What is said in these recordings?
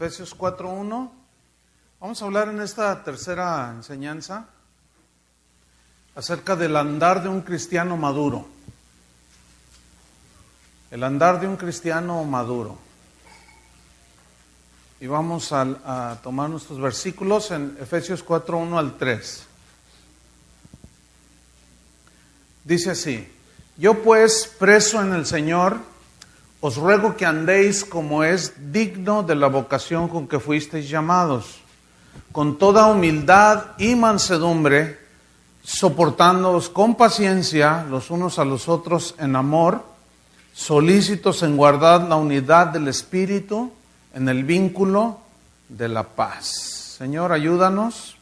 Efesios 4:1. Vamos a hablar en esta tercera enseñanza acerca del andar de un cristiano maduro. El andar de un cristiano maduro. Y vamos a tomar nuestros versículos en Efesios 4:1 al 3. Dice así: Yo pues, preso en el Señor, os ruego que andéis como es digno de la vocación con que fuisteis llamados, con toda humildad y mansedumbre, soportándoos con paciencia los unos a los otros en amor, solícitos en guardar la unidad del Espíritu en el vínculo de la paz. Señor, ayúdanos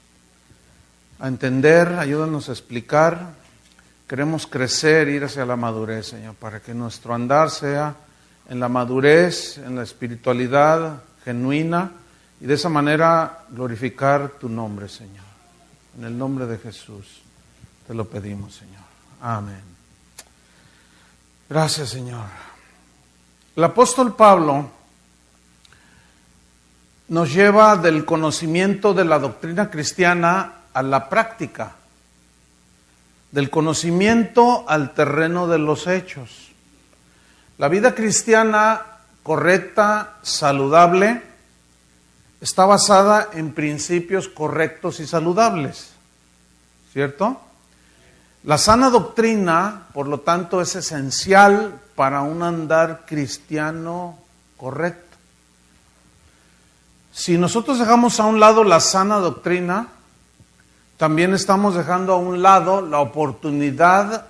a entender, ayúdanos a explicar. Queremos crecer, ir hacia la madurez, Señor, para que nuestro andar sea en la madurez, en la espiritualidad genuina, y de esa manera glorificar tu nombre, Señor. En el nombre de Jesús te lo pedimos, Señor. Amén. Gracias, Señor. El apóstol Pablo nos lleva del conocimiento de la doctrina cristiana a la práctica, del conocimiento al terreno de los hechos. La vida cristiana correcta, saludable, está basada en principios correctos y saludables, ¿cierto? La sana doctrina, por lo tanto, es esencial para un andar cristiano correcto. Si nosotros dejamos a un lado la sana doctrina, también estamos dejando a un lado la oportunidad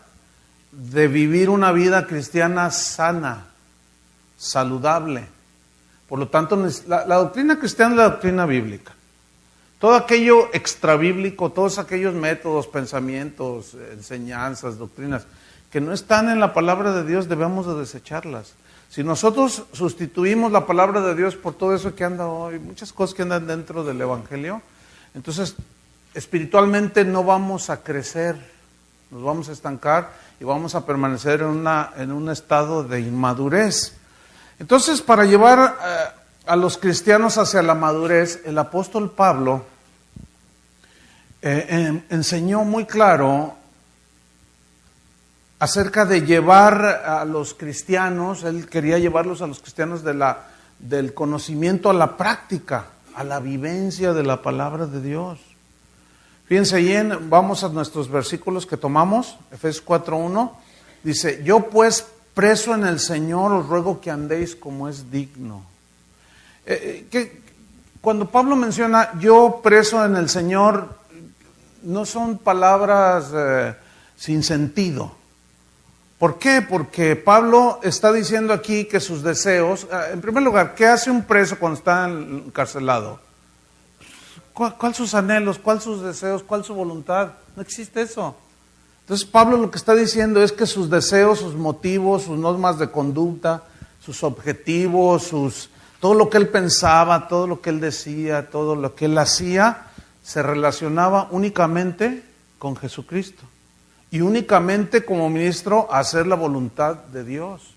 de vivir una vida cristiana sana, saludable. Por lo tanto, la doctrina cristiana es la doctrina bíblica. Todo aquello extrabíblico, todos aquellos métodos, pensamientos, enseñanzas, doctrinas que no están en la palabra de Dios, debemos de desecharlas. Si nosotros sustituimos la palabra de Dios por todo eso que anda hoy, muchas cosas que andan dentro del Evangelio, entonces espiritualmente no vamos a crecer, nos vamos a estancar y vamos a permanecer en un estado de inmadurez. Entonces, para llevar a los cristianos hacia la madurez, el apóstol Pablo enseñó muy claro acerca de llevar a los cristianos. Él quería llevarlos a los cristianos del conocimiento a la práctica, a la vivencia de la palabra de Dios. Fíjense bien, vamos a nuestros versículos que tomamos, Efesios 4:1, dice: Yo pues, preso en el Señor, os ruego que andéis como es digno. Cuando Pablo menciona yo preso en el Señor, no son palabras sin sentido. ¿Por qué? Porque Pablo está diciendo aquí que sus deseos, en primer lugar, ¿qué hace un preso cuando está encarcelado? ¿Cuál sus anhelos? ¿Cuál sus deseos? ¿Cuál su voluntad? No existe eso. Entonces Pablo lo que está diciendo es que sus deseos, sus motivos, sus normas de conducta, sus objetivos, todo lo que él pensaba, todo lo que él decía, todo lo que él hacía, se relacionaba únicamente con Jesucristo. Y únicamente como ministro a hacer la voluntad de Dios.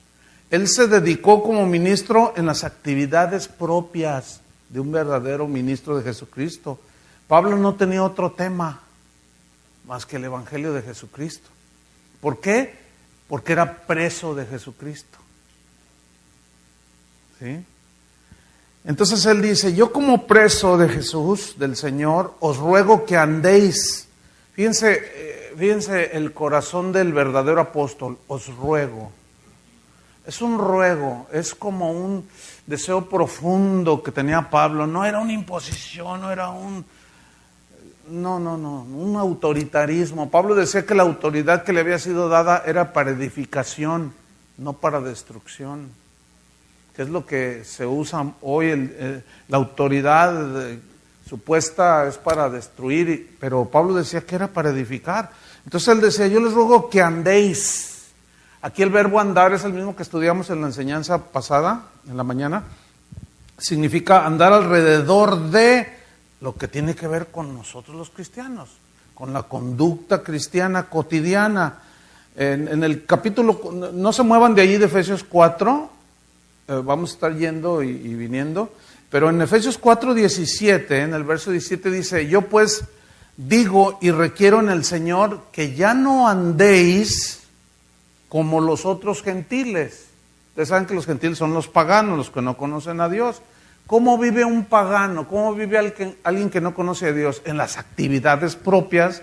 Él se dedicó como ministro en las actividades propias de un verdadero ministro de Jesucristo. Pablo no tenía otro tema más que el Evangelio de Jesucristo. ¿Por qué? Porque era preso de Jesucristo. ¿Sí? Entonces él dice: yo como preso de Jesús, del Señor, os ruego que andéis. Fíjense el corazón del verdadero apóstol: os ruego. Es un ruego, es como un deseo profundo que tenía Pablo. No era una imposición, no era un autoritarismo. Pablo decía que la autoridad que le había sido dada era para edificación, no para destrucción. Que es lo que se usa hoy, la autoridad supuesta es para destruir, pero Pablo decía que era para edificar. Entonces él decía: yo les ruego que andéis. Aquí el verbo andar es el mismo que estudiamos en la enseñanza pasada, en la mañana. Significa andar alrededor de lo que tiene que ver con nosotros los cristianos, con la conducta cristiana cotidiana. En el capítulo, no se muevan de allí de Efesios 4, vamos a estar yendo y viniendo, pero en Efesios 4:17, en el verso 17 dice, yo pues digo y requiero en el Señor que ya no andéis como los otros gentiles. Ustedes saben que los gentiles son los paganos, los que no conocen a Dios. ¿Cómo vive un pagano? ¿Cómo vive alguien que no conoce a Dios? En las actividades propias,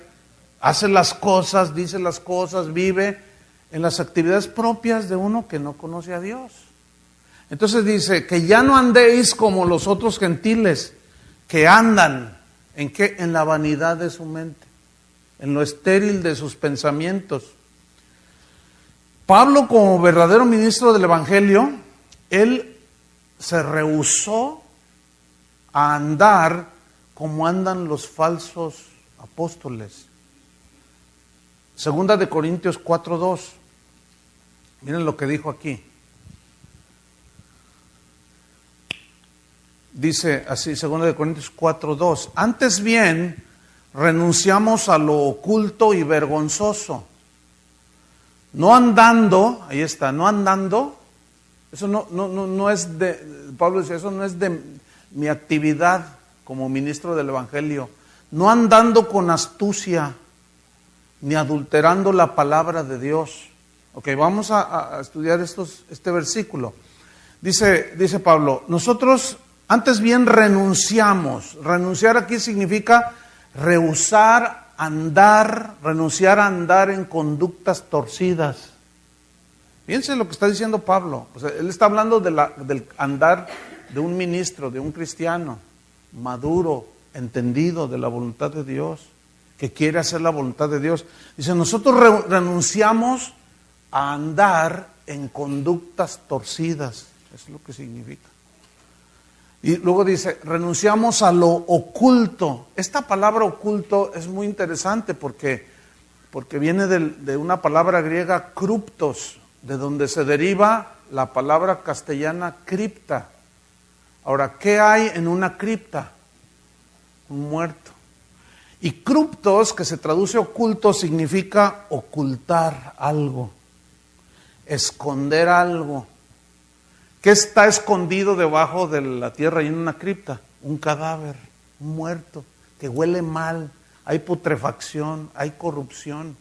hace las cosas, dice las cosas, vive en las actividades propias de uno que no conoce a Dios. Entonces dice, que ya no andéis como los otros gentiles, que andan, ¿en qué? En la vanidad de su mente, en lo estéril de sus pensamientos. Pablo, como verdadero ministro del Evangelio, él se rehusó a andar como andan los falsos apóstoles. Segunda de Corintios 4:2. Miren lo que dijo aquí. Dice así, segunda de Corintios 4:2. Antes bien, renunciamos a lo oculto y vergonzoso. No andando, ahí está, no andando. Eso no es de, Pablo dice, eso no es de mi actividad como ministro del Evangelio. No andando con astucia, ni adulterando la palabra de Dios. Ok, vamos a estudiar este versículo. Dice Pablo, nosotros antes bien renunciamos. Renunciar aquí significa rehusar andar, renunciar a andar en conductas torcidas. Fíjense lo que está diciendo Pablo. O sea, él está hablando del andar de un ministro, de un cristiano maduro, entendido de la voluntad de Dios, que quiere hacer la voluntad de Dios. Dice, nosotros renunciamos a andar en conductas torcidas. Eso es lo que significa. Y luego dice, renunciamos a lo oculto. Esta palabra oculto es muy interesante porque viene de una palabra griega kruptos, de donde se deriva la palabra castellana cripta. Ahora, ¿qué hay en una cripta? Un muerto. Y kruptos, que se traduce oculto, significa ocultar algo, esconder algo. ¿Qué está escondido debajo de la tierra y en una cripta? Un cadáver, un muerto, que huele mal, hay putrefacción, hay corrupción.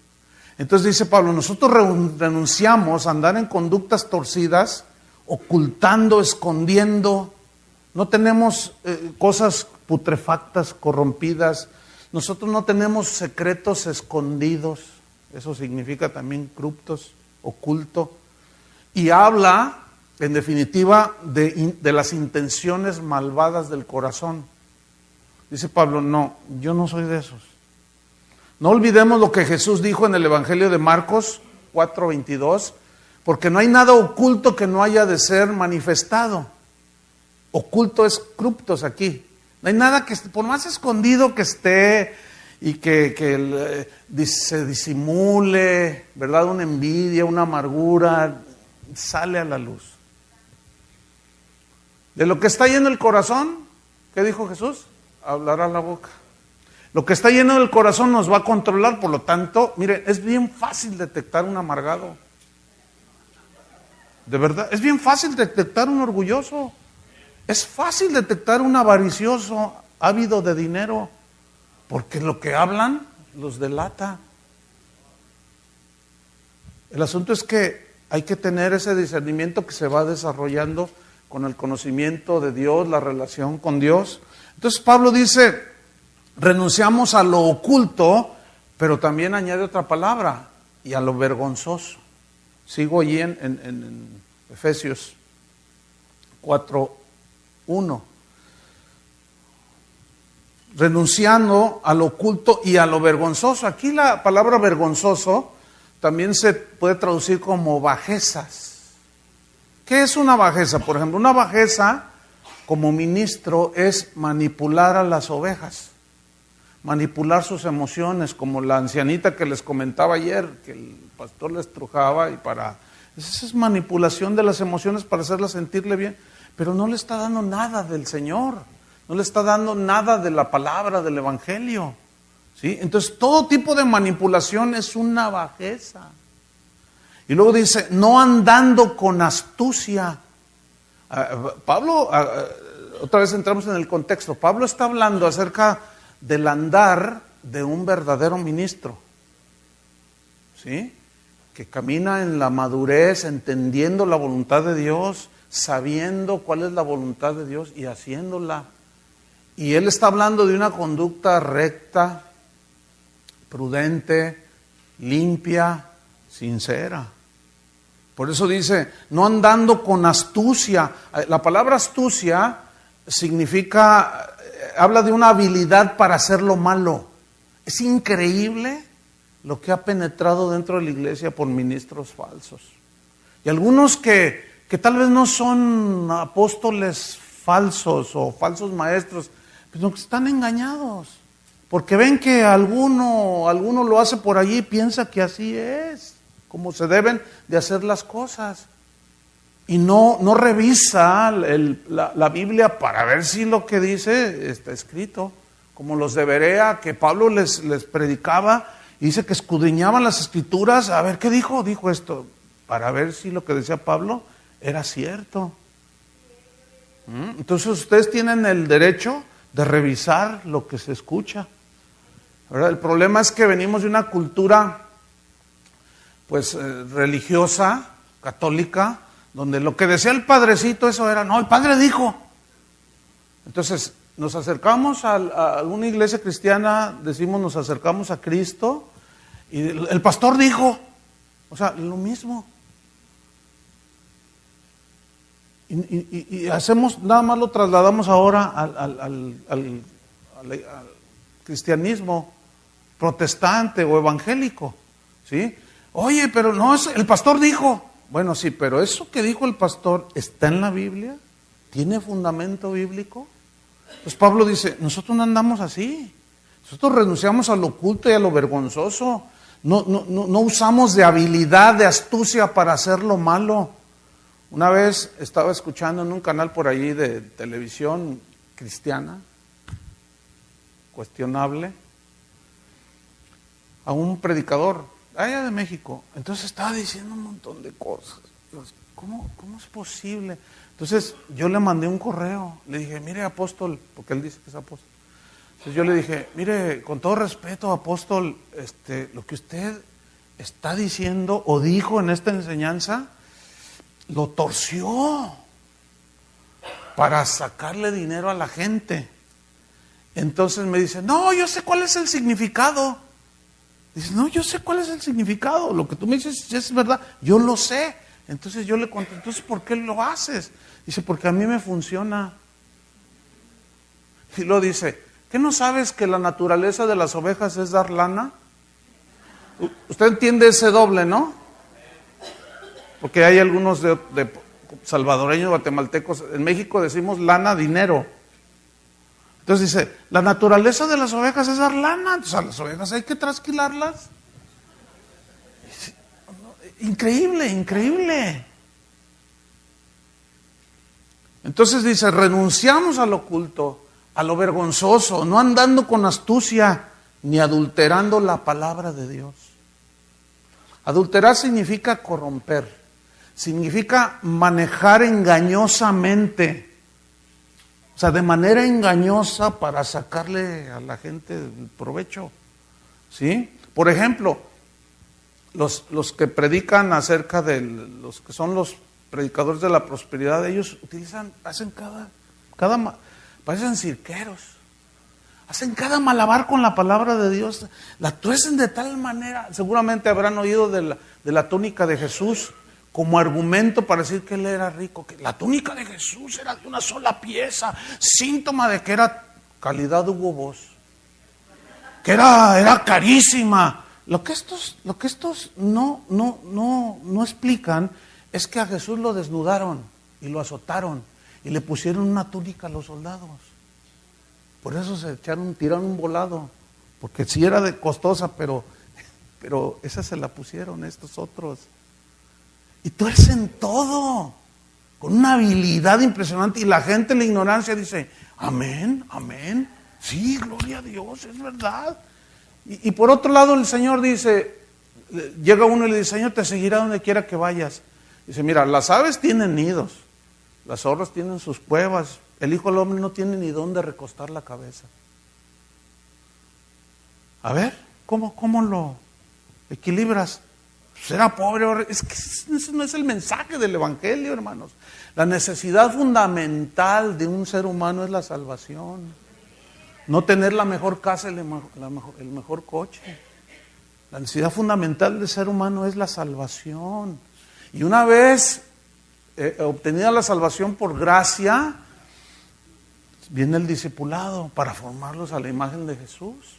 Entonces dice Pablo, nosotros renunciamos a andar en conductas torcidas, ocultando, escondiendo. No tenemos cosas putrefactas, corrompidas. Nosotros no tenemos secretos escondidos. Eso significa también cruptos, oculto. Y habla, en definitiva, de las intenciones malvadas del corazón. Dice Pablo, no, yo no soy de esos. No olvidemos lo que Jesús dijo en el Evangelio de Marcos 4:22, porque no hay nada oculto que no haya de ser manifestado. Oculto es cruptos aquí. No hay nada que, por más escondido que esté y que se disimule, ¿verdad? Una envidia, una amargura, sale a la luz. De lo que está lleno el corazón, ¿qué dijo Jesús? Hablará la boca. Lo que está lleno del corazón nos va a controlar, por lo tanto, miren, es bien fácil detectar un amargado. De verdad, es bien fácil detectar un orgulloso. Es fácil detectar un avaricioso, ávido de dinero, porque lo que hablan los delata. El asunto es que hay que tener ese discernimiento que se va desarrollando con el conocimiento de Dios, la relación con Dios. Entonces Pablo dice, renunciamos a lo oculto, pero también añade otra palabra, y a lo vergonzoso. Sigo allí en Efesios 4:1. Renunciando a lo oculto y a lo vergonzoso. Aquí la palabra vergonzoso también se puede traducir como bajezas. ¿Qué es una bajeza? Por ejemplo, una bajeza como ministro es manipular a las ovejas, manipular sus emociones, como la ancianita que les comentaba ayer, que el pastor les trujaba y esa es manipulación de las emociones para hacerlas sentirle bien, pero no le está dando nada del Señor, no le está dando nada de la palabra, del Evangelio, ¿sí? Entonces todo tipo de manipulación es una bajeza. Y luego dice, no andando con astucia. Pablo, otra vez entramos en el contexto, Pablo está hablando acerca del andar de un verdadero ministro, ¿sí? Que camina en la madurez, entendiendo la voluntad de Dios, sabiendo cuál es la voluntad de Dios y haciéndola. Y él está hablando de una conducta recta, prudente, limpia, sincera. Por eso dice, no andando con astucia. La palabra astucia significa, habla de una habilidad para hacer lo malo. Es increíble lo que ha penetrado dentro de la iglesia por ministros falsos. Y algunos que tal vez no son apóstoles falsos o falsos maestros, pero que están engañados. Porque ven que alguno lo hace por allí y piensa que así es, como se deben de hacer las cosas. Y no revisa la Biblia para ver si lo que dice está escrito. Como los de Berea, que Pablo les predicaba, y dice que escudriñaban las escrituras, a ver qué dijo esto, para ver si lo que decía Pablo era cierto. Entonces ustedes tienen el derecho de revisar lo que se escucha, ¿verdad? El problema es que venimos de una cultura pues religiosa, católica, donde lo que decía el padrecito, eso era, no, el padre dijo. Entonces nos acercamos a una iglesia cristiana, decimos nos acercamos a Cristo, y el pastor dijo, o sea, lo mismo. Y hacemos, nada más lo trasladamos ahora al cristianismo protestante o evangélico, ¿sí? Oye, pero no, el pastor dijo. Bueno, sí, pero eso que dijo el pastor, ¿está en la Biblia? ¿Tiene fundamento bíblico? Pues Pablo dice, nosotros no andamos así. Nosotros renunciamos a lo oculto y a lo vergonzoso. No usamos de habilidad, de astucia para hacer lo malo. Una vez estaba escuchando en un canal por allí de televisión cristiana, cuestionable, a un predicador allá de México. Entonces estaba diciendo un montón de cosas. ¿Cómo es posible? Entonces yo le mandé un correo, le dije, mire apóstol, porque él dice que es apóstol. Entonces yo le dije, mire, con todo respeto apóstol, lo que usted está diciendo o dijo en esta enseñanza, lo torció para sacarle dinero a la gente. Entonces me dice, no, yo sé cuál es el significado. Dice, no, yo sé cuál es el significado. Lo que tú me dices es verdad, yo lo sé. Entonces yo le conté, entonces ¿por qué lo haces? Dice, porque a mí me funciona. Y luego dice, ¿qué no sabes que la naturaleza de las ovejas es dar lana? Usted entiende ese doble, ¿no? Porque hay algunos de salvadoreños, guatemaltecos, en México decimos lana, dinero. Entonces dice, la naturaleza de las ovejas es dar lana, entonces a las ovejas hay que trasquilarlas. Increíble, increíble. Entonces dice, renunciamos al oculto, a lo vergonzoso, no andando con astucia, ni adulterando la palabra de Dios. Adulterar significa corromper. Significa manejar engañosamente, o sea, de manera engañosa para sacarle a la gente el provecho, ¿sí? Por ejemplo, los que predican acerca de los que son los predicadores de la prosperidad, ellos hacen parecen cirqueros, hacen cada malabar con la palabra de Dios, la tuercen de tal manera, seguramente habrán oído de la túnica de Jesús, como argumento para decir que él era rico, que la túnica de Jesús era de una sola pieza, síntoma de que era calidad Hugo Boss, que era carísima. Lo que estos no explican es que a Jesús lo desnudaron y lo azotaron y le pusieron una túnica a los soldados. Por eso tiraron un volado, porque sí era de costosa, pero esa se la pusieron estos otros. Y tuercen todo, con una habilidad impresionante, y la gente en la ignorancia dice, amén, amén, sí, gloria a Dios, es verdad. Y por otro lado el Señor dice, llega uno y le dice, Señor, te seguirá donde quiera que vayas. Dice, mira, las aves tienen nidos, las zorras tienen sus cuevas, el Hijo del Hombre no tiene ni dónde recostar la cabeza. A ver, ¿cómo lo equilibras? Será pobre, es que ese no es el mensaje del Evangelio, hermanos. La necesidad fundamental de un ser humano es la salvación. No tener la mejor casa, el mejor coche. La necesidad fundamental del ser humano es la salvación. Y una vez obtenida la salvación por gracia, viene el discipulado para formarlos a la imagen de Jesús.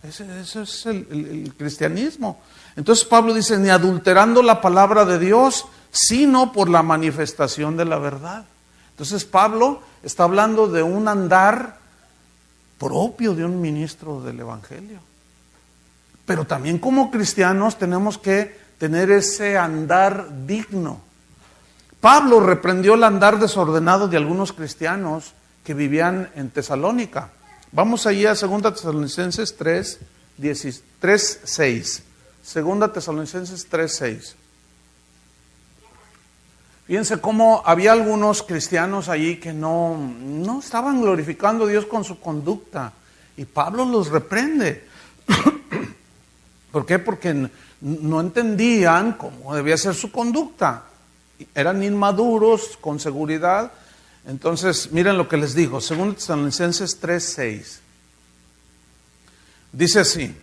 Ese es el cristianismo. Entonces Pablo dice, ni adulterando la palabra de Dios, sino por la manifestación de la verdad. Entonces Pablo está hablando de un andar propio de un ministro del Evangelio. Pero también como cristianos tenemos que tener ese andar digno. Pablo reprendió el andar desordenado de algunos cristianos que vivían en Tesalónica. Vamos allí a 2 Tesalonicenses 3:6. 2 Tesalonicenses 3:6. Fíjense cómo había algunos cristianos allí que no estaban glorificando a Dios con su conducta. Y Pablo los reprende. ¿Por qué? Porque no entendían cómo debía ser su conducta. Eran inmaduros, con seguridad. Entonces, miren lo que les digo, 2 Tesalonicenses 3:6. Dice así: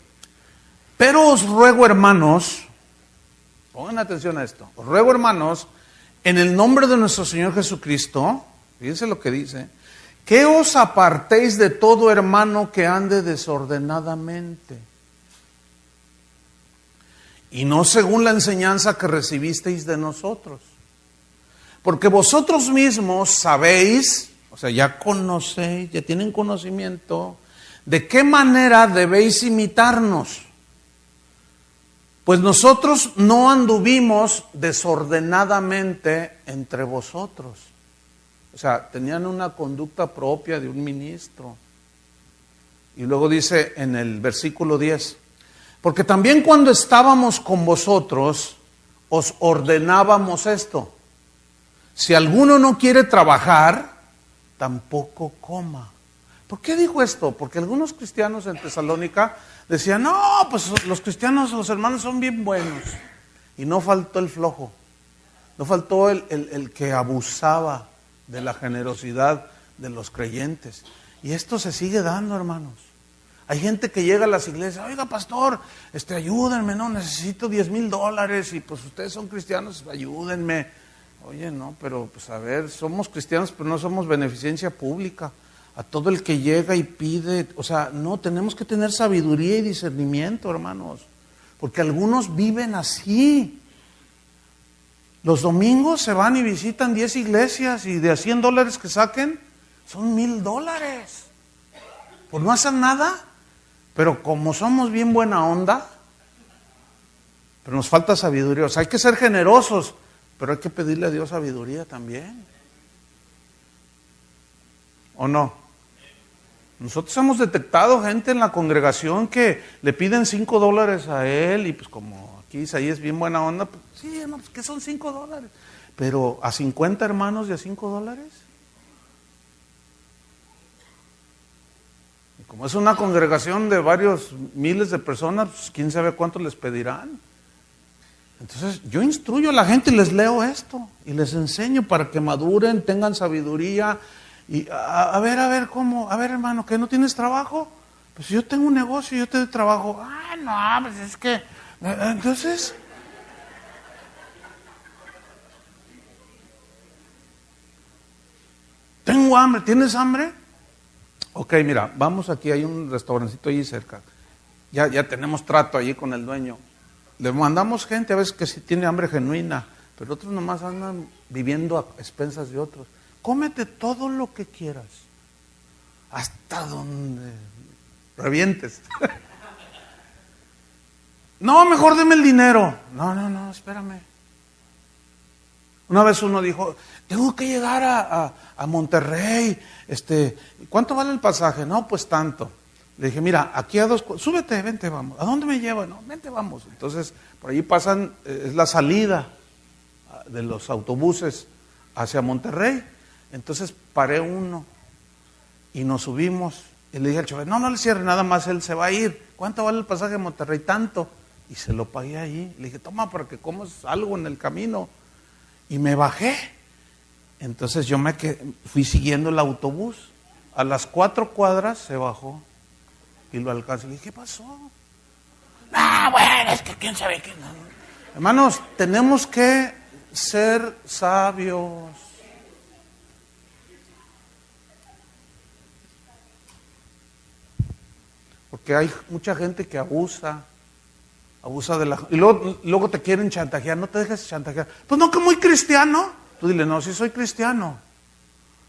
pero os ruego, hermanos, pongan atención a esto, os ruego, hermanos, en el nombre de nuestro Señor Jesucristo, fíjense lo que dice, que os apartéis de todo hermano que ande desordenadamente, y no según la enseñanza que recibisteis de nosotros. Porque vosotros mismos sabéis, o sea, ya conocéis, ya tienen conocimiento, de qué manera debéis imitarnos. Pues nosotros no anduvimos desordenadamente entre vosotros. O sea, tenían una conducta propia de un ministro. Y luego dice en el versículo 10, porque también cuando estábamos con vosotros, os ordenábamos esto: si alguno no quiere trabajar, tampoco coma. ¿Por qué dijo esto? Porque algunos cristianos en Tesalónica decían, no, pues los cristianos, los hermanos son bien buenos. Y no faltó el flojo, no faltó el que abusaba de la generosidad de los creyentes. Y esto se sigue dando, hermanos. Hay gente que llega a las iglesias, oiga pastor, ayúdenme, no, necesito $10,000 y pues ustedes son cristianos, ayúdenme. Oye, no, pero pues a ver, somos cristianos, pero no somos beneficencia pública. A todo el que llega y pide, o sea, no, tenemos que tener sabiduría y discernimiento, hermanos, porque algunos viven así. Los domingos se van y visitan 10 iglesias y de a $100 que saquen, son $1,000. Pues no hacen nada, pero como somos bien buena onda, pero nos falta sabiduría. O sea, hay que ser generosos, pero hay que pedirle a Dios sabiduría también. ¿O no? Nosotros hemos detectado gente en la congregación que le piden $5 a él y pues como aquí Isaías es bien buena onda, pues sí, hermanos, ¿qué son $5? Pero a 50 hermanos de a $5. Y como es una congregación de varios miles de personas, pues quién sabe cuánto les pedirán. Entonces yo instruyo a la gente y les leo esto y les enseño para que maduren, tengan sabiduría. Y a ver, ¿cómo? A ver, hermano, ¿que no tienes trabajo? Pues yo tengo un negocio, yo te doy trabajo. Ah, no, pues es que... Entonces... tengo hambre, ¿tienes hambre? Ok, mira, vamos aquí, hay un restaurancito allí cerca. Ya tenemos trato allí con el dueño. Le mandamos gente a veces que sí tiene hambre genuina, pero otros nomás andan viviendo a expensas de otros. Cómete todo lo que quieras, hasta donde revientes. No, mejor deme el dinero. No, espérame. Una vez uno dijo, tengo que llegar a Monterrey, ¿cuánto vale el pasaje? No, pues tanto. Le dije, mira, aquí a súbete, vente, vamos. ¿A dónde me lleva? No, vente, vamos. Entonces, por allí pasan, es la salida de los autobuses hacia Monterrey. Entonces paré uno y nos subimos. Y le dije al chofer, no le cierre, nada más él se va a ir. ¿Cuánto vale el pasaje a Monterrey? Tanto. Y se lo pagué ahí. Le dije, toma para que comas algo en el camino. Y me bajé. Entonces yo fui siguiendo el autobús. A las 4 cuadras se bajó. Y lo alcancé. Le dije, ¿qué pasó? Bueno, es que quién sabe qué. No. Hermanos, tenemos que ser sabios. Porque hay mucha gente que abusa de la... Y luego te quieren chantajear, no te dejes chantajear. Pues no, que muy cristiano. Tú dile, no, sí soy cristiano,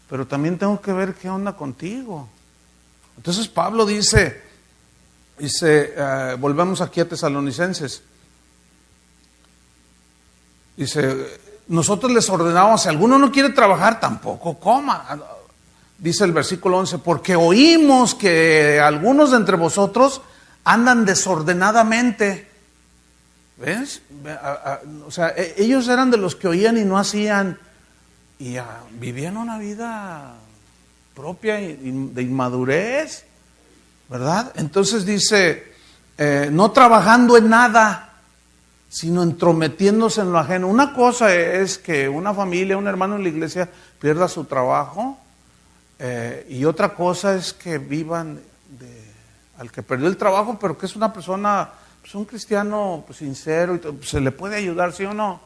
pero también tengo que ver qué onda contigo. Entonces Pablo dice, volvemos aquí a Tesalonicenses. Dice, nosotros les ordenamos, si alguno no quiere trabajar, tampoco coma. Dice el versículo 11, porque oímos que algunos de entre vosotros andan desordenadamente. ¿Ves? O sea, ellos eran de los que oían y no hacían, y vivían una vida propia de inmadurez, ¿verdad? Entonces dice, no trabajando en nada, sino entrometiéndose en lo ajeno. Una cosa es que una familia, un hermano en la iglesia pierda su trabajo, y otra cosa es que vivan al que perdió el trabajo, pero que es una persona, pues un cristiano pues, sincero, y pues, se le puede ayudar, ¿sí o no?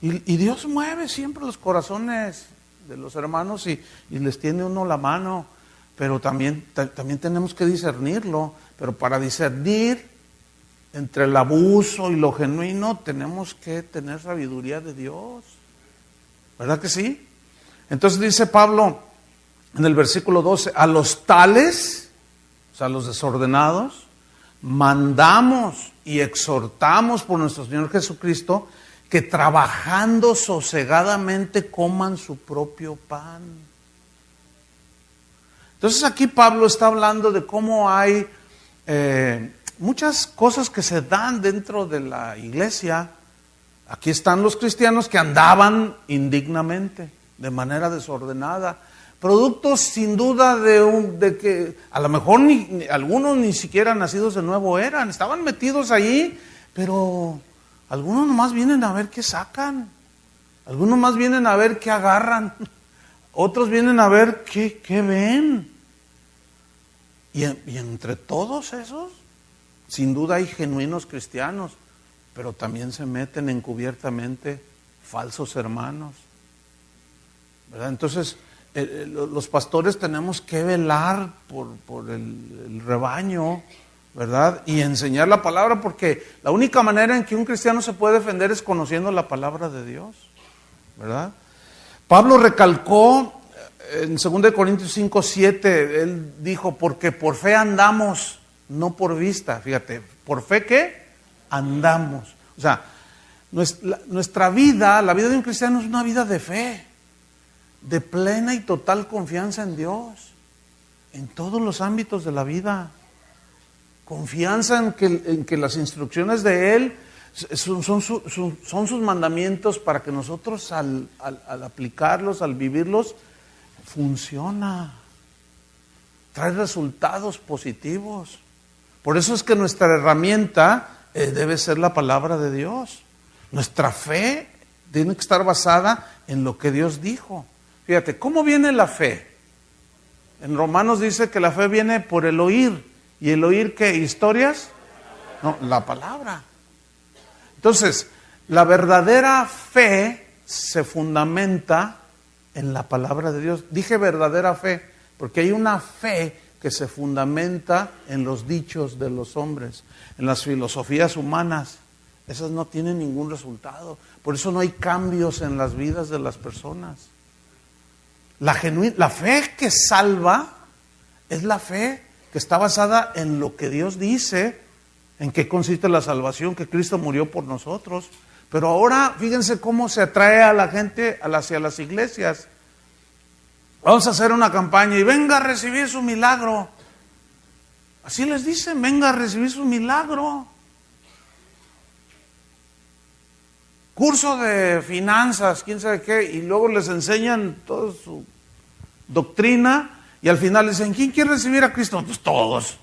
Y Dios mueve siempre los corazones de los hermanos y les tiende uno la mano, pero también tenemos que discernirlo. Pero para discernir entre el abuso y lo genuino tenemos que tener sabiduría de Dios, ¿verdad que sí? Entonces dice Pablo en el versículo 12, a los tales, o sea, los desordenados, mandamos y exhortamos por nuestro Señor Jesucristo que trabajando sosegadamente coman su propio pan. Entonces aquí Pablo está hablando de cómo hay muchas cosas que se dan dentro de la iglesia. Aquí están los cristianos que andaban indignamente, de manera desordenada, productos sin duda de que a lo mejor algunos ni siquiera nacidos de nuevo estaban metidos ahí, pero algunos nomás vienen a ver qué sacan, algunos más vienen a ver qué agarran, otros vienen a ver qué ven. Y entre todos esos, sin duda hay genuinos cristianos, pero también se meten encubiertamente falsos hermanos, ¿verdad? Entonces, los pastores tenemos que velar por el rebaño, ¿verdad? Y enseñar la palabra, porque la única manera en que un cristiano se puede defender es conociendo la palabra de Dios, ¿verdad? Pablo recalcó en 2 Corintios 5, 7, él dijo, porque por fe andamos, no por vista. Fíjate, ¿por fe qué? Andamos. O sea, nuestra vida, la vida de un cristiano es una vida de fe, de plena y total confianza en Dios, en todos los ámbitos de la vida. Confianza en que las instrucciones de Él son sus mandamientos, para que nosotros al aplicarlos, al vivirlos, funciona, trae resultados positivos. Por eso es que nuestra herramienta debe ser la palabra de Dios. Nuestra fe tiene que estar basada en lo que Dios dijo. Fíjate, ¿cómo viene la fe? En Romanos dice que la fe viene por el oír. ¿Y el oír qué? ¿Historias? No, la palabra. Entonces, la verdadera fe se fundamenta en la palabra de Dios. Dije verdadera fe, porque hay una fe que se fundamenta en los dichos de los hombres, en las filosofías humanas. Esas no tienen ningún resultado. Por eso no hay cambios en las vidas de las personas. La fe que salva es la fe que está basada en lo que Dios dice, en qué consiste la salvación, que Cristo murió por nosotros. Pero ahora fíjense cómo se atrae a la gente hacia las iglesias. Vamos a hacer una campaña y venga a recibir su milagro. Así les dicen, venga a recibir su milagro. curso de finanzas, quién sabe qué, y luego les enseñan toda su doctrina y al final dicen, ¿quién quiere recibir a Cristo? Pues todos.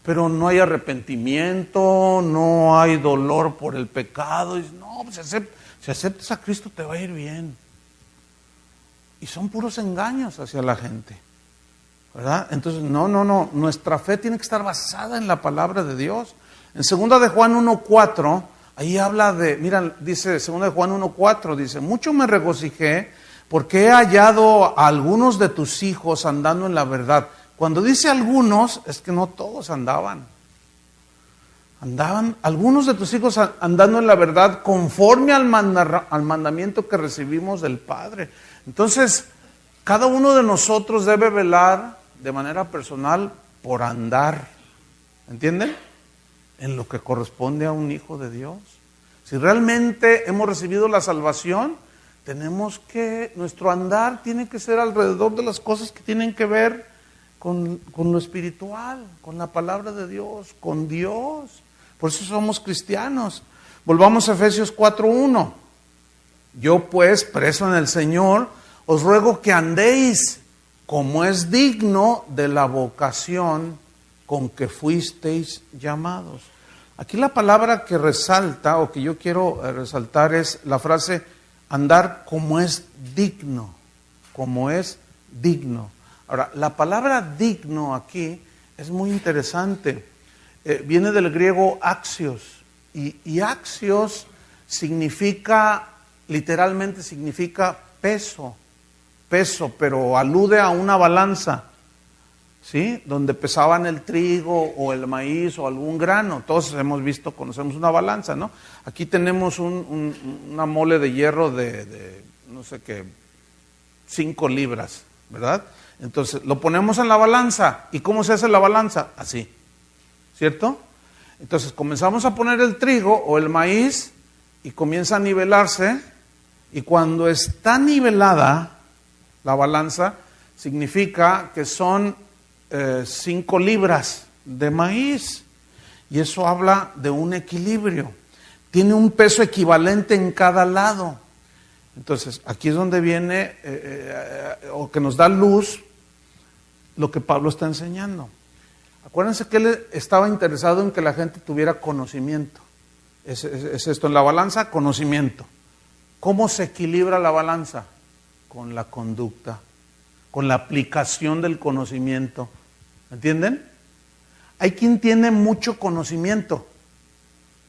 Pero no hay arrepentimiento, no hay dolor por el pecado. Y no, pues si aceptas a Cristo te va a ir bien. Y son puros engaños hacia la gente, ¿verdad? Entonces, no, nuestra fe tiene que estar basada en la palabra de Dios. En 2 de Juan 1:4, ahí habla de, mira, dice 2 de Juan 1:4, dice, mucho me regocijé porque he hallado a algunos de tus hijos andando en la verdad. Cuando dice algunos, es que no todos andaban. Andaban algunos de tus hijos andando en la verdad conforme al mandamiento que recibimos del Padre. Entonces, cada uno de nosotros debe velar de manera personal por andar, ¿entienden? En lo que corresponde a un hijo de Dios. Si realmente hemos recibido la salvación, nuestro andar tiene que ser alrededor de las cosas que tienen que ver con lo espiritual, con la palabra de Dios, con Dios. Por eso somos cristianos. Volvamos a Efesios 4:1. Yo pues, preso en el Señor, os ruego que andéis como es digno de la vocación con que fuisteis llamados. Aquí la palabra que resalta, o que yo quiero resaltar, es la frase andar como es digno, como es digno. Ahora, la palabra digno aquí es muy interesante. Viene del griego axios, y axios literalmente significa peso, pero alude a una balanza, ¿sí? Donde pesaban el trigo o el maíz o algún grano. Todos conocemos una balanza, ¿no? Aquí tenemos una mole de hierro de no sé qué, 5 libras, ¿verdad? Entonces lo ponemos en la balanza. ¿Y cómo se hace la balanza? Así, ¿cierto? Entonces comenzamos a poner el trigo o el maíz y comienza a nivelarse, y cuando está nivelada la balanza, significa que son 5 libras de maíz, y eso habla de un equilibrio. Tiene un peso equivalente en cada lado. Entonces, aquí es donde viene, o que nos da luz, lo que Pablo está enseñando. Acuérdense que él estaba interesado en que la gente tuviera conocimiento. Es esto en la balanza, conocimiento. ¿Cómo se equilibra la balanza? Con la conducta, con la aplicación del conocimiento. ¿Entienden? Hay quien tiene mucho conocimiento,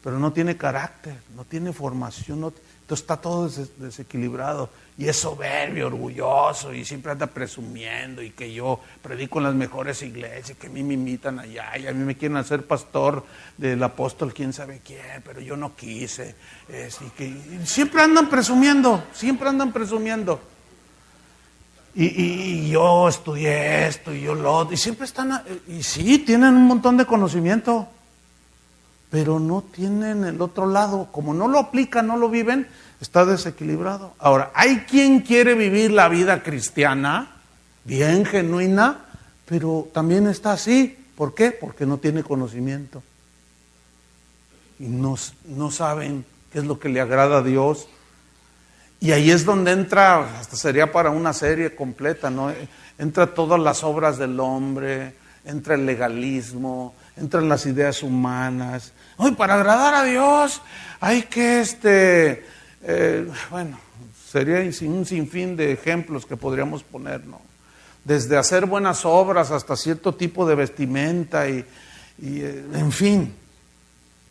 pero no tiene carácter, no tiene formación, entonces está todo desequilibrado, y es soberbio, orgulloso, y siempre anda presumiendo, y que yo predico en las mejores iglesias, que a mí me invitan allá, y a mí me quieren hacer pastor del apóstol quién sabe quién, pero yo no quise. Y siempre andan presumiendo, Y yo estudié esto, y yo lo otro, y siempre están, y sí, tienen un montón de conocimiento, pero no tienen el otro lado. Como no lo aplican, no lo viven, está desequilibrado. Ahora, hay quien quiere vivir la vida cristiana, bien genuina, pero también está así. ¿Por qué? Porque no tiene conocimiento. Y no saben qué es lo que le agrada a Dios. Y ahí es donde entra, hasta sería para una serie completa, ¿no? Entra todas las obras del hombre, entra el legalismo, entran las ideas humanas. Hoy para agradar a Dios hay que, sería un sinfín de ejemplos que podríamos poner, ¿no? Desde hacer buenas obras hasta cierto tipo de vestimenta y en fin.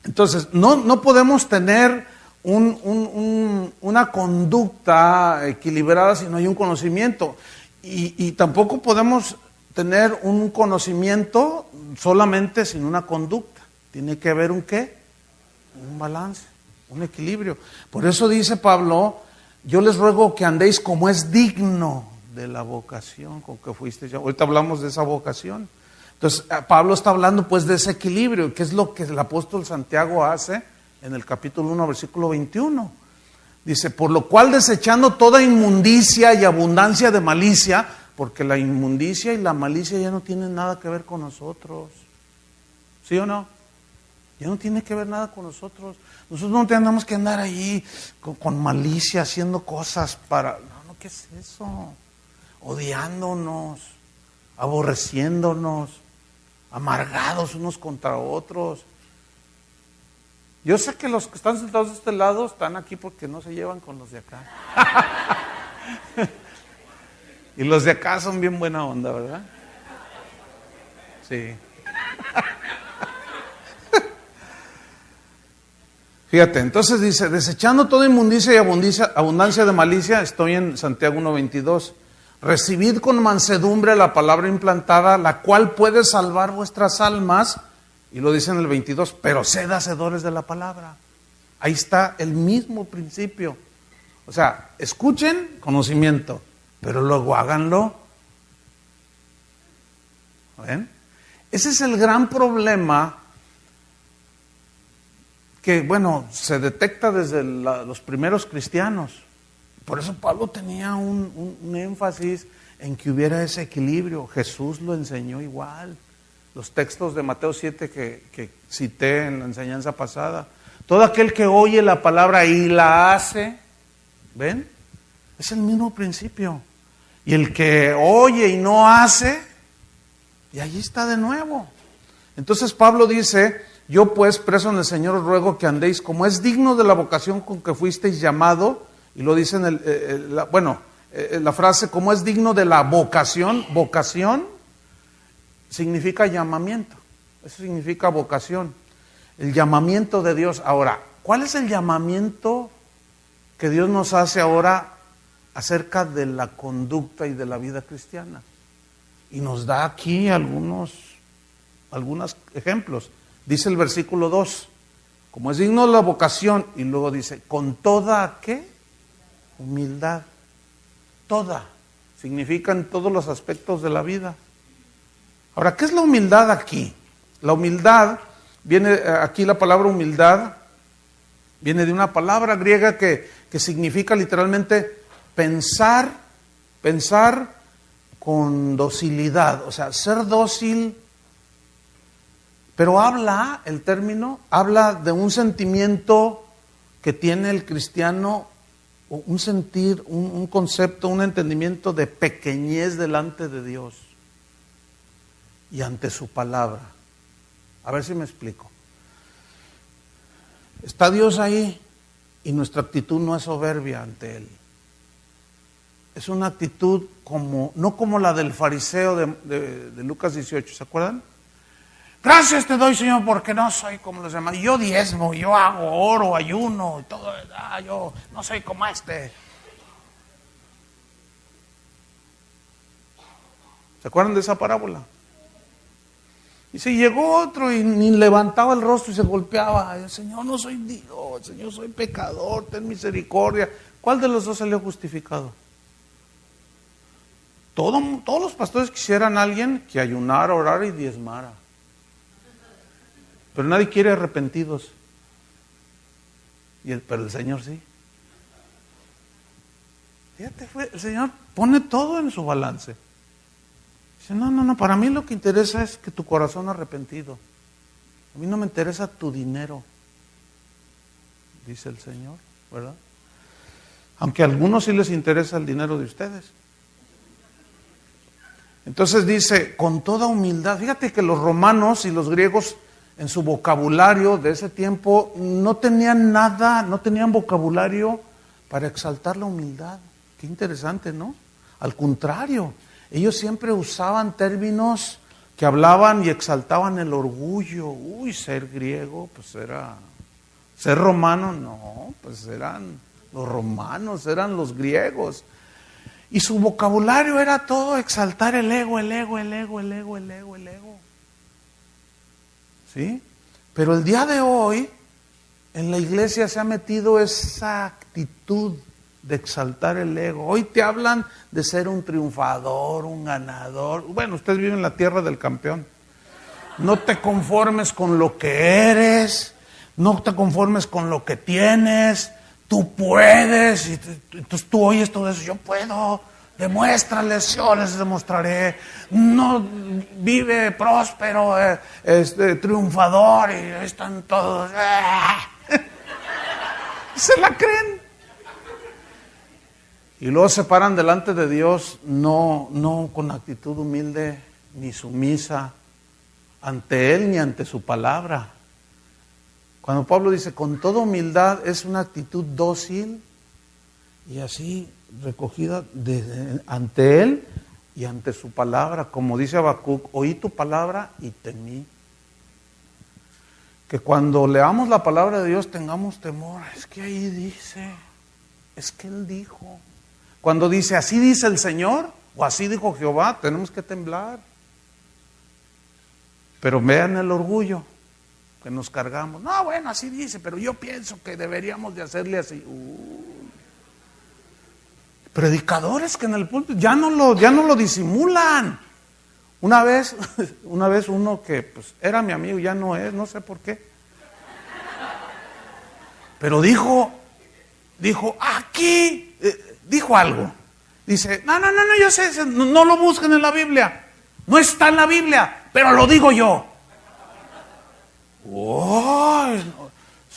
Entonces, no podemos tener una conducta equilibrada si no hay un conocimiento, y tampoco podemos tener un conocimiento solamente sin una conducta. Tiene que haber un balance, un equilibrio. Por eso dice Pablo, yo les ruego que andéis como es digno de la vocación con que fuisteis. Ahorita hablamos de esa vocación. Entonces Pablo está hablando pues de ese equilibrio, que es lo que el apóstol Santiago hace en el capítulo 1, versículo 21. Dice, por lo cual desechando toda inmundicia y abundancia de malicia, porque la inmundicia y la malicia ya no tienen nada que ver con nosotros. ¿Sí o no? Ya no tiene que ver nada con nosotros. Nosotros no tenemos que andar ahí con malicia, haciendo cosas para... No, ¿qué es eso? Odiándonos, aborreciéndonos, amargados unos contra otros. Yo sé que los que están sentados de este lado están aquí porque no se llevan con los de acá. Y los de acá son bien buena onda, ¿verdad? Sí. Fíjate, entonces dice, desechando toda inmundicia y abundancia de malicia, estoy en Santiago 1:22, recibid con mansedumbre la palabra implantada, la cual puede salvar vuestras almas, y lo dice en el 22, pero sed hacedores de la palabra. Ahí está el mismo principio. O sea, escuchen conocimiento, pero luego háganlo. ¿Ven? Ese es el gran problema que, bueno, se detecta desde los primeros cristianos. Por eso Pablo tenía un énfasis en que hubiera ese equilibrio. Jesús lo enseñó igual. Los textos de Mateo 7 que cité en la enseñanza pasada. Todo aquel que oye la palabra y la hace, ¿ven? Es el mismo principio. Y el que oye y no hace, y allí está de nuevo. Entonces Pablo dice, yo pues, preso en el Señor, os ruego que andéis como es digno de la vocación con que fuisteis llamado, y lo dice en la frase, como es digno de la vocación. Vocación significa llamamiento, eso significa vocación, el llamamiento de Dios. Ahora, ¿cuál es el llamamiento que Dios nos hace ahora acerca de la conducta y de la vida cristiana? Y nos da aquí algunos ejemplos. Dice el versículo 2, como es digno de la vocación, y luego dice, con toda, ¿qué? Humildad. Toda. Significa en todos los aspectos de la vida. Ahora, ¿qué es la humildad aquí? La humildad, aquí la palabra humildad, viene de una palabra griega que significa literalmente pensar con docilidad, o sea, ser dócil. Pero el término habla de un sentimiento que tiene el cristiano, un sentir, un concepto, un entendimiento de pequeñez delante de Dios y ante su palabra. A ver si me explico. Está Dios ahí y nuestra actitud no es soberbia ante Él. Es una actitud no como la del fariseo de Lucas 18, ¿se acuerdan? Gracias te doy, Señor, porque no soy como los demás. Yo diezmo, yo hago oro, ayuno, y todo. Yo no soy como este. ¿Se acuerdan de esa parábola? Y si llegó otro y ni levantaba el rostro y se golpeaba. Señor, no soy Dios, Señor, soy pecador, ten misericordia. ¿Cuál de los dos salió justificado? Todos los pastores quisieran a alguien que ayunara, orara y diezmara. Pero nadie quiere arrepentidos. Pero el Señor sí. Fíjate, el Señor pone todo en su balance. Dice, no, para mí lo que interesa es que tu corazón arrepentido. A mí no me interesa tu dinero, dice el Señor, ¿verdad? Aunque a algunos sí les interesa el dinero de ustedes. Entonces dice, con toda humildad. Fíjate que los romanos y los griegos en su vocabulario de ese tiempo no tenían vocabulario para exaltar la humildad. Qué interesante, ¿no? Al contrario, ellos siempre usaban términos que hablaban y exaltaban el orgullo. Ser griego, pues era... Ser romano, no, pues eran los romanos, eran los griegos. Y su vocabulario era todo exaltar el ego. ¿Sí? Pero el día de hoy, en la iglesia se ha metido esa actitud de exaltar el ego. Hoy te hablan de ser un triunfador, un ganador. Bueno, ustedes viven en la tierra del campeón. No te conformes con lo que eres, no te conformes con lo que tienes, tú puedes. Y entonces tú oyes todo eso, yo puedo, Demuéstrales, yo les demostraré. No vive próspero, triunfador, y ahí están todos. Se la creen. Y luego se paran delante de Dios, no con actitud humilde ni sumisa ante Él ni ante su palabra. Cuando Pablo dice con toda humildad, es una actitud dócil y así recogida ante Él y ante su palabra. Como dice Habacuc, oí tu palabra y temí. Que cuando leamos la palabra de Dios tengamos temor. Es que ahí dice, es que Él dijo. Cuando dice, así dice el Señor, o así dijo Jehová, tenemos que temblar. Pero vean el orgullo que nos cargamos. No, bueno, así dice, pero yo pienso que deberíamos de hacerle así. Predicadores que en el púlpito ya no lo disimulan. Una vez uno que pues era mi amigo, ya no es, no sé por qué. Pero dijo aquí, dijo algo. Dice, no, yo sé, no lo busquen en la Biblia. No está en la Biblia, pero lo digo yo.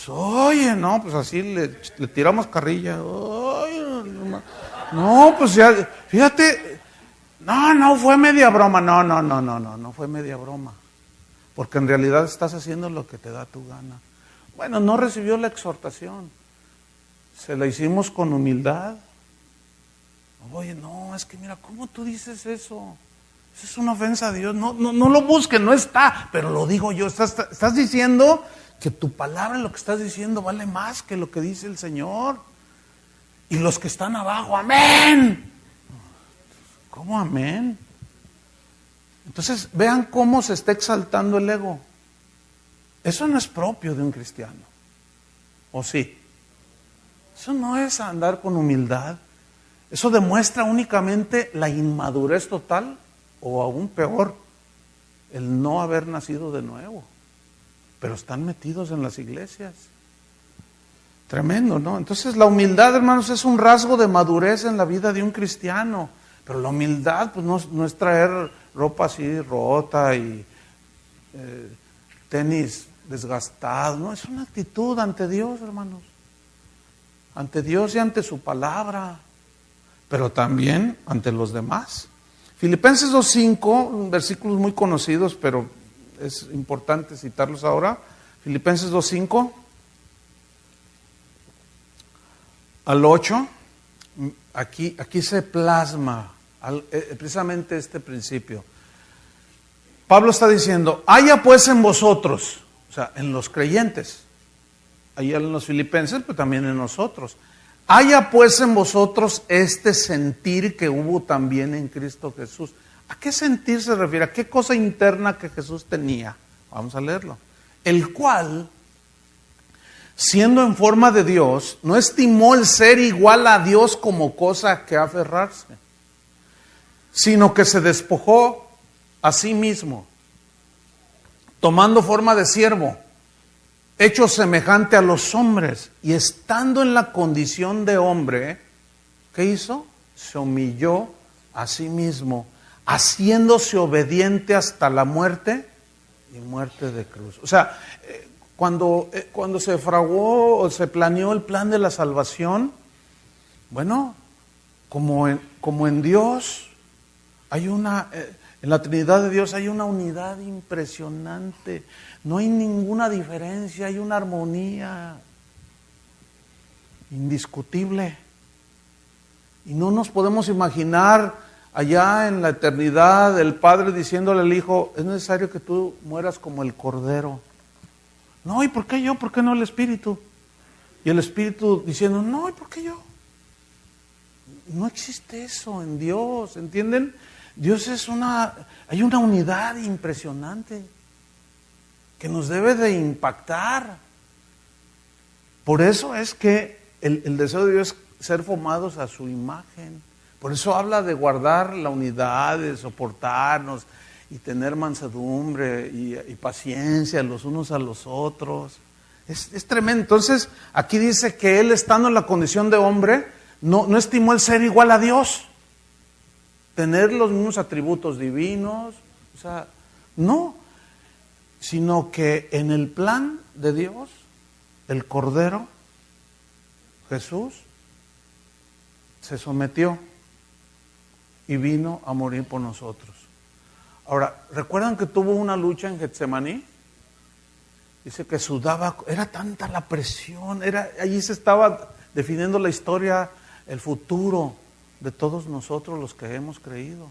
Oye, no, pues así le tiramos carrilla. No, pues ya, fíjate, no fue media broma, no fue media broma, porque en realidad estás haciendo lo que te da tu gana. Bueno, no recibió la exhortación, se la hicimos con humildad. Oye, no, es que mira, ¿cómo tú dices eso? Eso es una ofensa a Dios, no lo busquen, no está, pero lo digo yo, estás diciendo que tu palabra, lo que estás diciendo vale más que lo que dice el Señor. Y los que están abajo, amén. ¿Cómo amén? Entonces, vean cómo se está exaltando el ego. Eso no es propio de un cristiano. ¿O sí? Eso no es andar con humildad. Eso demuestra únicamente la inmadurez total, o aún peor, el no haber nacido de nuevo. Pero están metidos en las iglesias. Tremendo, ¿no? Entonces la humildad, hermanos, es un rasgo de madurez en la vida de un cristiano. Pero la humildad pues no es traer ropa así rota y tenis desgastado. No, es una actitud ante Dios, hermanos. Ante Dios y ante su palabra. Pero también ante los demás. Filipenses 2:5, versículos muy conocidos, pero es importante citarlos ahora. Filipenses 2:5 al 8, aquí se plasma precisamente este principio. Pablo está diciendo, haya pues en vosotros, o sea, en los creyentes, ahí en los filipenses, pero también en nosotros, haya pues en vosotros este sentir que hubo también en Cristo Jesús. ¿A qué sentir se refiere? ¿A qué cosa interna que Jesús tenía? Vamos a leerlo. El cual, siendo en forma de Dios, no estimó el ser igual a Dios como cosa que aferrarse, sino que se despojó a sí mismo, tomando forma de siervo, hecho semejante a los hombres, y estando en la condición de hombre, ¿qué hizo? Se humilló a sí mismo, haciéndose obediente hasta la muerte y muerte de cruz. O sea, cuando se fraguó o se planeó el plan de la salvación, bueno, como en Dios hay en la Trinidad de Dios hay una unidad impresionante, no hay ninguna diferencia, hay una armonía indiscutible. Y no nos podemos imaginar allá en la eternidad el Padre diciéndole al Hijo, es necesario que tú mueras como el Cordero. No, ¿y por qué yo? ¿Por qué no el Espíritu? Y el Espíritu diciendo, no, ¿y por qué yo? No existe eso en Dios, ¿entienden? Dios hay una unidad impresionante que nos debe de impactar. Por eso es que el deseo de Dios es ser formados a su imagen. Por eso habla de guardar la unidad, de soportarnos y tener mansedumbre y paciencia los unos a los otros. Es tremendo. Entonces, aquí dice que él, estando en la condición de hombre, no estimó el ser igual a Dios. tener los mismos atributos divinos, o sea, no, sino que en el plan de Dios, el Cordero, Jesús, se sometió y vino a morir por nosotros. Ahora, ¿recuerdan que tuvo una lucha en Getsemaní? Dice que sudaba, era tanta la presión, allí se estaba definiendo la historia, el futuro de todos nosotros los que hemos creído.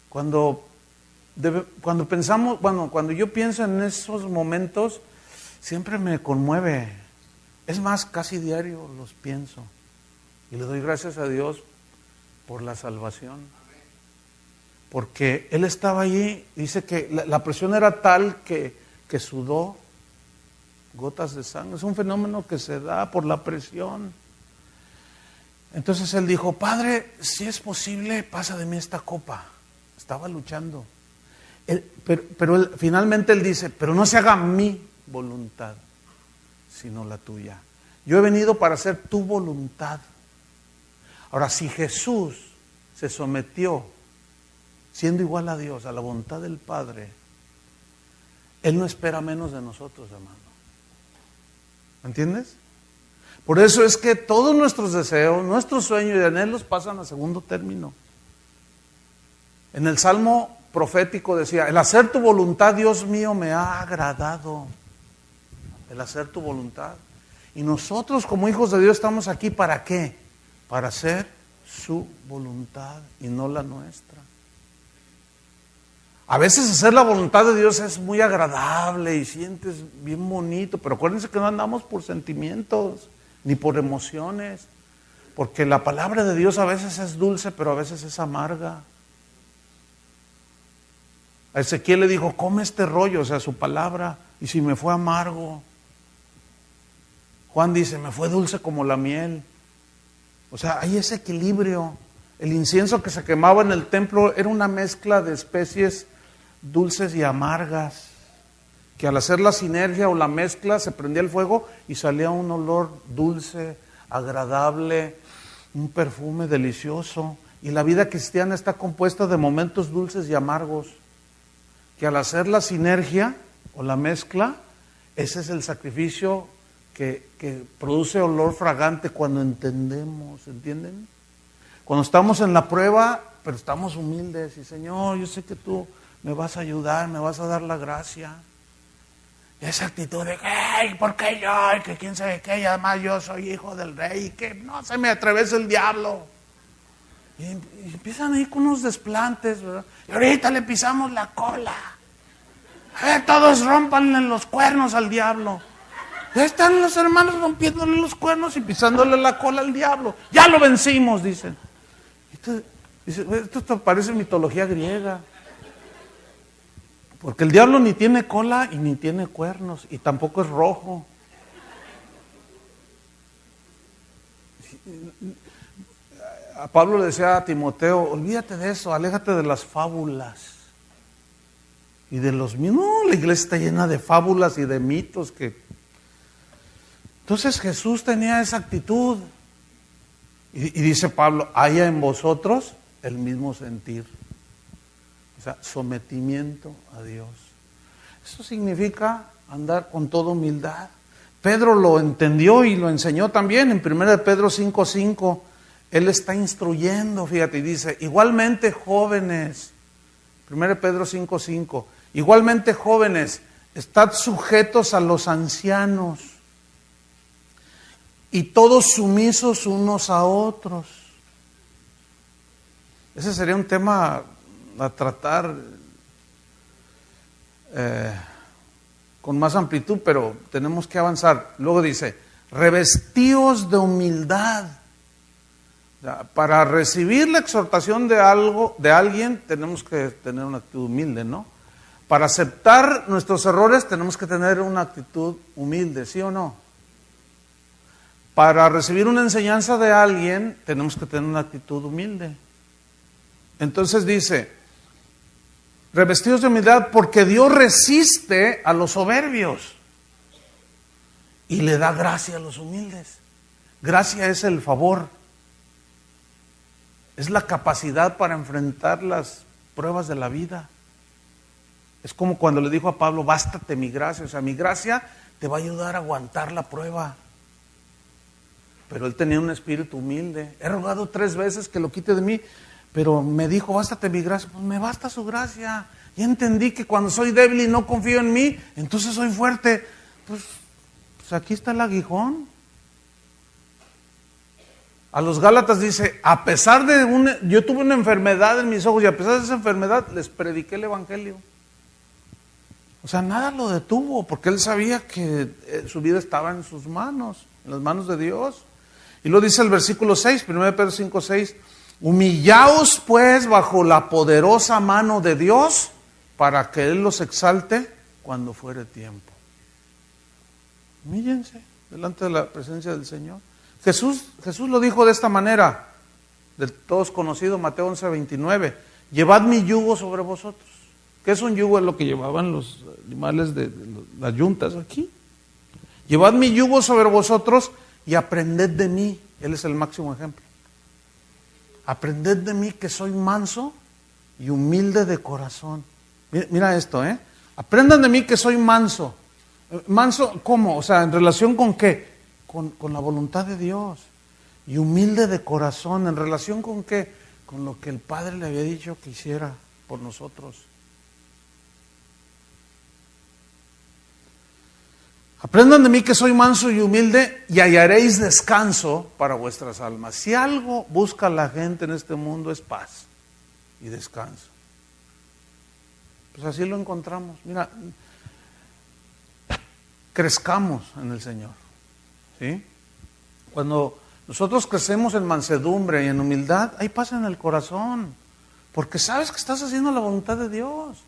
Cuando pensamos, cuando yo pienso en esos momentos, siempre me conmueve. Es más, casi diario los pienso. Y le doy gracias a Dios por la salvación. Porque Él estaba allí, dice que la presión era tal que sudó gotas de sangre. Es un fenómeno que se da por la presión. Entonces Él dijo, Padre, si es posible, pasa de mí esta copa. Estaba luchando. Pero finalmente Él dice, pero no se haga mi voluntad, sino la tuya. Yo he venido para hacer tu voluntad. Ahora, si Jesús se sometió, siendo igual a Dios, a la voluntad del Padre, Él no espera menos de nosotros, hermano. ¿Me entiendes? Por eso es que todos nuestros deseos, nuestros sueños y anhelos pasan a segundo término. En el Salmo profético decía, el hacer tu voluntad, Dios mío, me ha agradado. El hacer tu voluntad. Y nosotros como hijos de Dios estamos aquí ¿para qué? Para hacer su voluntad y no la nuestra. A veces hacer la voluntad de Dios es muy agradable y sientes bien bonito, pero acuérdense que no andamos por sentimientos ni por emociones, porque la palabra de Dios a veces es dulce, pero a veces es amarga. A Ezequiel le dijo, come este rollo, o sea, su palabra, y si me fue amargo. Juan dice, me fue dulce como la miel. O sea, hay ese equilibrio. El incienso que se quemaba en el templo era una mezcla de especies dulces y amargas, que al hacer la sinergia o la mezcla se prendía el fuego y salía un olor dulce, agradable, un perfume delicioso. Y la vida cristiana está compuesta de momentos dulces y amargos, que al hacer la sinergia o la mezcla, ese es el sacrificio que produce olor fragante cuando entendemos, ¿entienden? Cuando estamos en la prueba, pero estamos humildes y Señor, yo sé que tú me vas a ayudar, me vas a dar la gracia. Y esa actitud de, hey, ¿por qué yo? Y que quién sabe qué, y además yo soy hijo del rey, y que no se me atraviesa el diablo. Y empiezan a ir con unos desplantes, ¿verdad? Y ahorita le pisamos la cola. Todos rómpanle los cuernos al diablo. Ya están los hermanos rompiéndole los cuernos y pisándole la cola al diablo. Ya lo vencimos, dicen. Esto parece mitología griega. Porque el diablo ni tiene cola y ni tiene cuernos y tampoco es rojo. A Pablo le decía a Timoteo, olvídate de eso, aléjate de las fábulas y de los mitos. No, la iglesia está llena de fábulas y de mitos que... Entonces Jesús tenía esa actitud y dice Pablo, haya en vosotros el mismo sentir. O sea, sometimiento a Dios. Eso significa andar con toda humildad. Pedro lo entendió y lo enseñó también en 1 Pedro 5:5. Él está instruyendo, fíjate, y dice, igualmente jóvenes, 1 Pedro 5:5, igualmente jóvenes, estad sujetos a los ancianos y todos sumisos unos a otros. Ese sería un tema a tratar con más amplitud, pero tenemos que avanzar. Luego dice, revestíos de humildad. O sea, para recibir la exhortación de alguien, tenemos que tener una actitud humilde, ¿no? Para aceptar nuestros errores, tenemos que tener una actitud humilde, ¿sí o no? Para recibir una enseñanza de alguien, tenemos que tener una actitud humilde. Entonces dice, revestidos de humildad, porque Dios resiste a los soberbios y le da gracia a los humildes. Gracia es el favor. es la capacidad para enfrentar las pruebas de la vida. Es como cuando le dijo a Pablo, bástate mi gracia. O sea, mi gracia te va a ayudar a aguantar la prueba. Pero él tenía un espíritu humilde. He rogado 3 veces que lo quite de mí, pero me dijo, bástate mi gracia. Pues me basta su gracia. Y entendí que cuando soy débil y no confío en mí, entonces soy fuerte. Pues aquí está el aguijón. A los Gálatas dice, a pesar de yo tuve una enfermedad en mis ojos y a pesar de esa enfermedad les prediqué el evangelio. O sea, nada lo detuvo porque él sabía que su vida estaba en sus manos, en las manos de Dios. Y lo dice el versículo 6, 1 Pedro 5, 6, humillaos pues bajo la poderosa mano de Dios para que Él los exalte cuando fuere tiempo. Humíllense delante de la presencia del Señor. Jesús lo dijo de esta manera, de todos conocido, Mateo 11, 29, llevad mi yugo sobre vosotros. ¿Qué es un yugo? Es lo que llevaban los animales de las yuntas aquí. Llevad mi yugo sobre vosotros y aprended de mí. Él es el máximo ejemplo. Aprended de mí que soy manso y humilde de corazón. Mira esto, aprendan de mí que soy manso. ¿Manso cómo? O sea, ¿en relación con qué? Con la voluntad de Dios. Y humilde de corazón. ¿En relación con qué? Con lo que el Padre le había dicho que hiciera por nosotros. Aprendan de mí que soy manso y humilde y hallaréis descanso para vuestras almas. Si algo busca la gente en este mundo es paz y descanso. Pues así lo encontramos. Mira, crezcamos en el Señor. ¿Sí? Cuando nosotros crecemos en mansedumbre y en humildad, hay paz en el corazón. Porque sabes que estás haciendo la voluntad de Dios.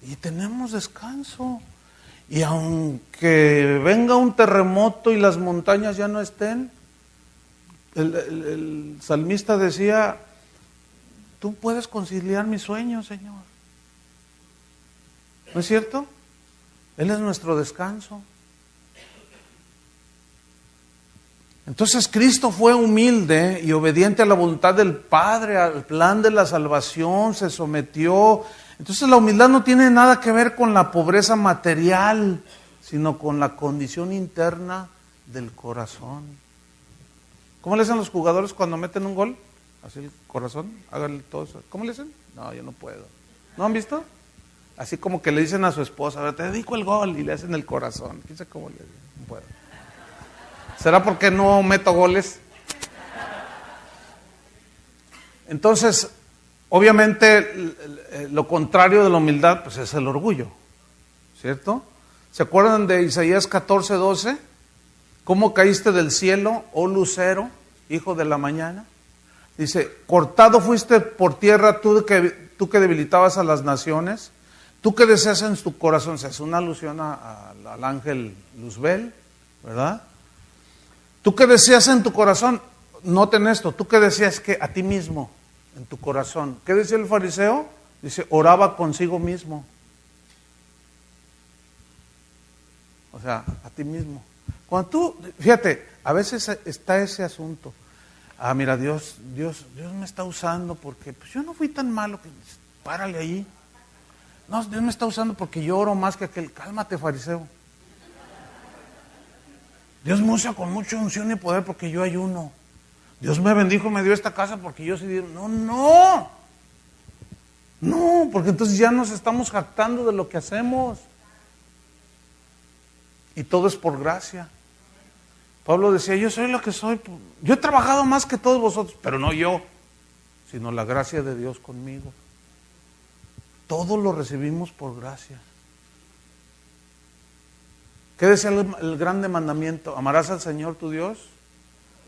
Y tenemos descanso. Y aunque venga un terremoto y las montañas ya no estén, el salmista decía, tú puedes conciliar mis sueños, Señor. ¿No es cierto? Él es nuestro descanso. Entonces Cristo fue humilde y obediente a la voluntad del Padre, al plan de la salvación, se sometió. Entonces la humildad no tiene nada que ver con la pobreza material, sino con la condición interna del corazón. ¿Cómo le hacen los jugadores cuando meten un gol? Así el corazón, háganle todo eso. ¿Cómo le hacen? No, yo no puedo. ¿No han visto? Así como que le dicen a su esposa, a ver, te dedico el gol, y le hacen el corazón. ¿Quién sabe cómo le dicen? No puedo. ¿Será porque no meto goles? Entonces, obviamente, lo contrario de la humildad, pues es el orgullo, ¿cierto? ¿Se acuerdan de Isaías 14, 12? ¿Cómo caíste del cielo, oh lucero, hijo de la mañana? Dice, cortado fuiste por tierra tú que debilitabas a las naciones, tú que deseas en tu corazón. Se hace una alusión al ángel Luzbel, ¿verdad? Tú que deseas en tu corazón, noten esto, tú que deseas que a ti mismo, en tu corazón. ¿Qué decía el fariseo? Dice, oraba consigo mismo. O sea, a ti mismo. Cuando tú, fíjate, a veces está ese asunto. Ah, mira, Dios me está usando porque pues yo no fui tan malo, que párale ahí. No, Dios me está usando porque yo oro más que aquel. Cálmate, fariseo. Dios me usa con mucha unción y poder porque yo ayuno. Dios me bendijo, me dio esta casa porque yo sí di. No, porque entonces ya nos estamos jactando de lo que hacemos. Y todo es por gracia. Pablo decía, yo soy lo que soy. Yo he trabajado más que todos vosotros, pero no yo, sino la gracia de Dios conmigo. Todo lo recibimos por gracia. ¿Qué decía el grande mandamiento? ¿Amarás al Señor tu Dios?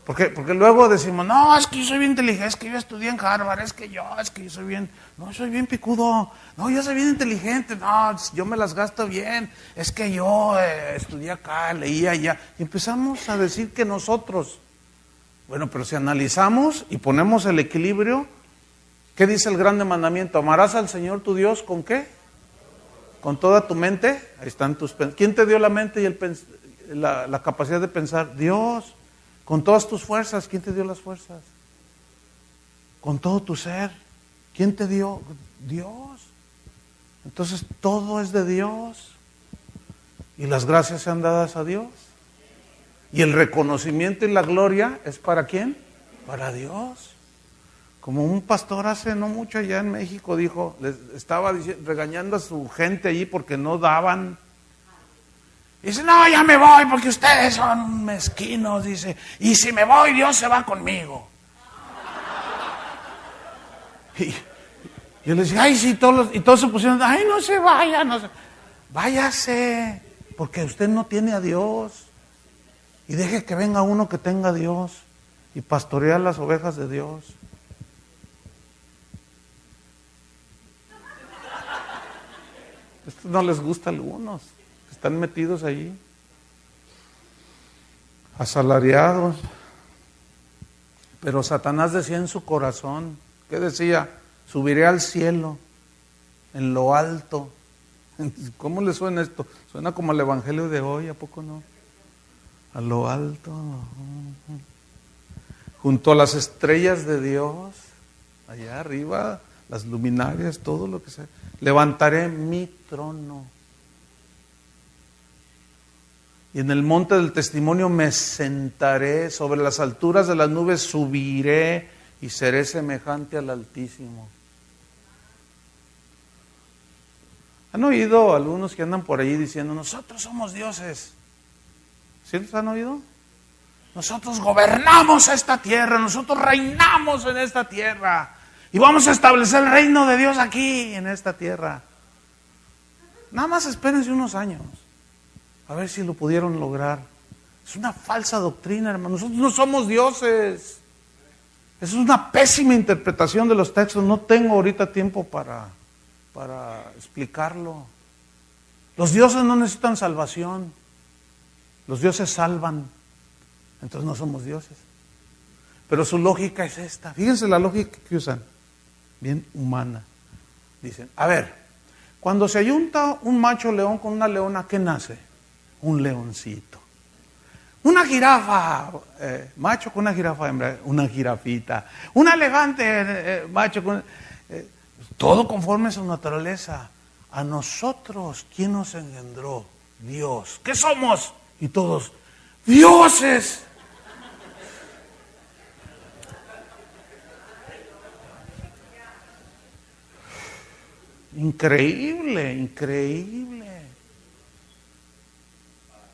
Porque luego decimos, no, es que yo soy bien inteligente, es que yo estudié en Harvard, es que yo soy bien, no, soy bien picudo, no, yo soy bien inteligente, no, yo me las gasto bien, es que yo estudié acá, leí allá. Y empezamos a decir que nosotros, bueno, pero si analizamos y ponemos el equilibrio, ¿qué dice el grande mandamiento? ¿Amarás al Señor tu Dios con qué? ¿Con toda tu mente? Ahí están tus pensamientos. ¿Quién te dio la mente y la capacidad de pensar? Dios. Con todas tus fuerzas. ¿Quién te dio las fuerzas? Con todo tu ser. ¿Quién te dio? Dios. Entonces todo es de Dios. Y las gracias sean dadas a Dios. Y el reconocimiento y la gloria es ¿para quién? Para Dios. Como un pastor hace no mucho allá en México dijo, les estaba regañando a su gente allí porque no daban. Dice, no, ya me voy porque ustedes son mezquinos, dice, y si me voy Dios se va conmigo. Y yo les dije, ay, sí, y todos se pusieron, ay, no se vaya, váyase, porque usted no tiene a Dios. Y deje que venga uno que tenga a Dios y pastorear las ovejas de Dios. Esto no les gusta a algunos, están metidos allí, asalariados. Pero Satanás decía en su corazón, ¿qué decía? Subiré al cielo, en lo alto. ¿Cómo le suena esto? Suena como el evangelio de hoy, ¿a poco no? A lo alto, junto a las estrellas de Dios, allá arriba, las luminarias, todo lo que sea. Levantaré mi trono. Y en el monte del testimonio me sentaré, sobre las alturas de las nubes subiré y seré semejante al Altísimo. ¿Han oído algunos que andan por ahí diciendo, nosotros somos dioses? ¿Sí los han oído? Nosotros gobernamos esta tierra, nosotros reinamos en esta tierra y vamos a establecer el reino de Dios aquí en esta tierra. Nada más espérense unos años a ver si lo pudieron lograr. Es una falsa doctrina, hermano. Nosotros no somos dioses. Es una pésima interpretación de los textos. No tengo ahorita tiempo para explicarlo. Los dioses no necesitan salvación. Los dioses salvan. Entonces no somos dioses. Pero su lógica es esta. Fíjense la lógica que usan. Bien humana. Dicen, a ver, cuando se ayunta un macho león con una leona, ¿qué nace? Un leoncito. Una jirafa, macho con una jirafa hembra, una jirafita. Un elefante, macho con... todo conforme a su naturaleza. A nosotros, ¿quién nos engendró? Dios. ¿Qué somos? Y todos, dioses. Increíble, increíble.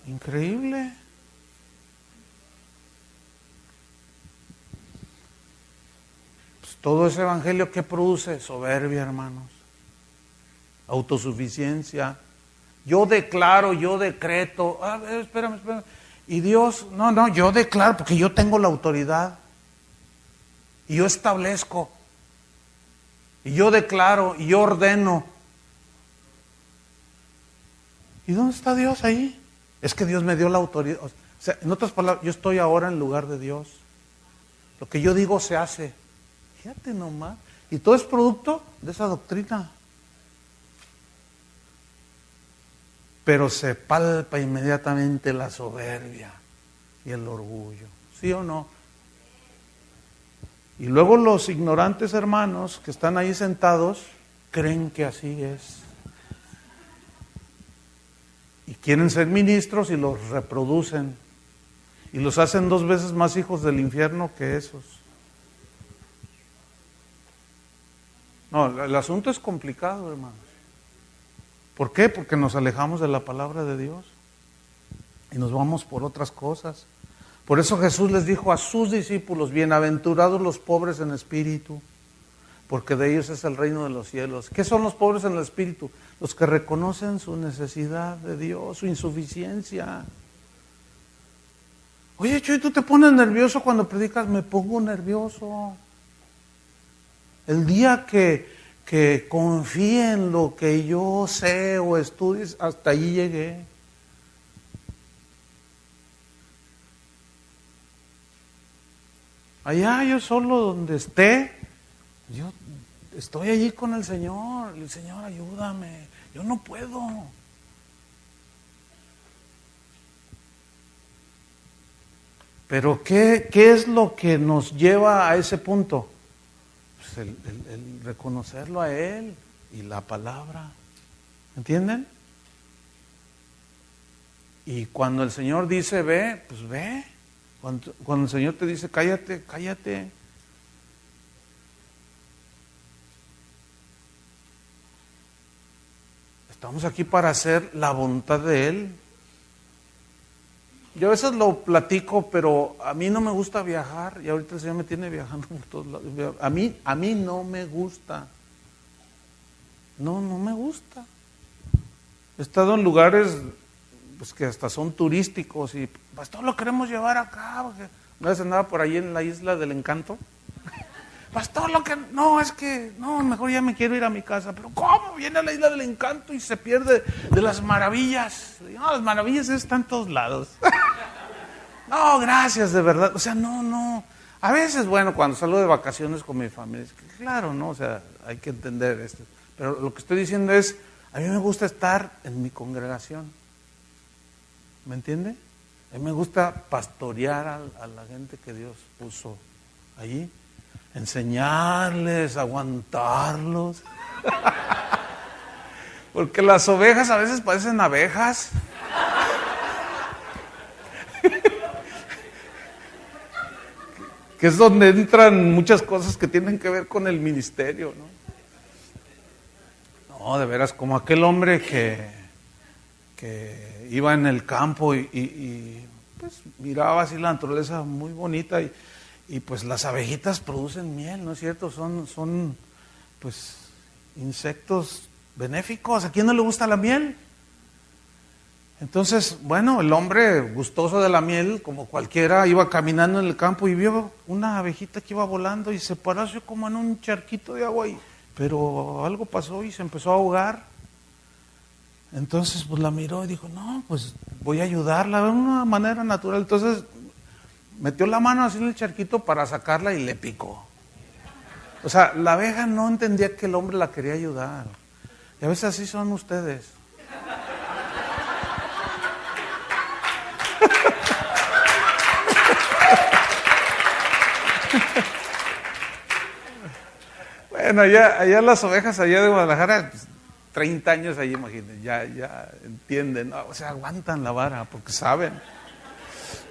Increíble. Pues todo ese evangelio que produce soberbia, hermanos. Autosuficiencia. Yo declaro, yo decreto. A ver, espérame. Y Dios, no, yo declaro porque yo tengo la autoridad. Y yo establezco. Y yo declaro, y yo ordeno. ¿Y dónde está Dios ahí? Es que Dios me dio la autoridad. O sea, en otras palabras, yo estoy ahora en lugar de Dios. Lo que yo digo se hace. Fíjate nomás. Y todo es producto de esa doctrina. Pero se palpa inmediatamente la soberbia y el orgullo. ¿Sí o no? Y luego los ignorantes hermanos que están ahí sentados creen que así es. Y quieren ser ministros y los reproducen. Y los hacen 2 veces más hijos del infierno que esos. No, el asunto es complicado, hermanos. ¿Por qué? Porque nos alejamos de la palabra de Dios. Y nos vamos por otras cosas. Por eso Jesús les dijo a sus discípulos, bienaventurados los pobres en espíritu, porque de ellos es el reino de los cielos. ¿Qué son los pobres en el espíritu? Los que reconocen su necesidad de Dios, su insuficiencia. Oye, Chuy, ¿tú te pones nervioso cuando predicas? Me pongo nervioso. El día que confíe en lo que yo sé o estudies, hasta allí llegué. Allá yo solo donde esté, yo estoy allí con el Señor. El Señor, ayúdame. Yo no puedo. Pero ¿qué es lo que nos lleva a ese punto? Pues el reconocerlo a Él y la palabra. ¿Entienden? Y cuando el Señor dice ve, pues ve. Cuando el Señor te dice cállate, cállate. Estamos aquí para hacer la voluntad de Él. Yo a veces lo platico, pero a mí no me gusta viajar, y ahorita el Señor me tiene viajando por todos lados. A mí no me gusta. No me gusta. He estado en lugares pues que hasta son turísticos y pues todo lo queremos llevar acá. Porque una vez andaba por ahí en la Isla del Encanto. Pastor, mejor ya me quiero ir a mi casa. Pero ¿cómo? Viene a la Isla del Encanto y se pierde de las maravillas. No, las maravillas están en todos lados. No, gracias, de verdad. O sea, no. A veces, bueno, cuando salgo de vacaciones con mi familia, es que, claro, ¿no? O sea, hay que entender esto. Pero lo que estoy diciendo es, a mí me gusta estar en mi congregación. ¿Me entiende? A mí me gusta pastorear a la gente que Dios puso allí. Enseñarles, aguantarlos. Porque las ovejas a veces parecen abejas. Que es donde entran muchas cosas que tienen que ver con el ministerio, ¿no? No, de veras, como aquel hombre que iba en el campo y pues miraba así la naturaleza muy bonita y pues las abejitas producen miel, ¿no es cierto? Son pues insectos benéficos. ¿A quién no le gusta la miel? Entonces, bueno, el hombre gustoso de la miel, como cualquiera, iba caminando en el campo y vio una abejita que iba volando y se paró así como en un charquito de agua, pero algo pasó y se empezó a ahogar. Entonces, pues la miró y dijo, no, pues voy a ayudarla de una manera natural. Entonces, metió la mano así en el charquito para sacarla y le picó. O sea, la abeja no entendía que el hombre la quería ayudar. Y a veces así son ustedes. Bueno, allá las ovejas allá de Guadalajara, pues, 30 años allí, imagínense, ya entienden, ¿no? O sea, aguantan la vara porque saben.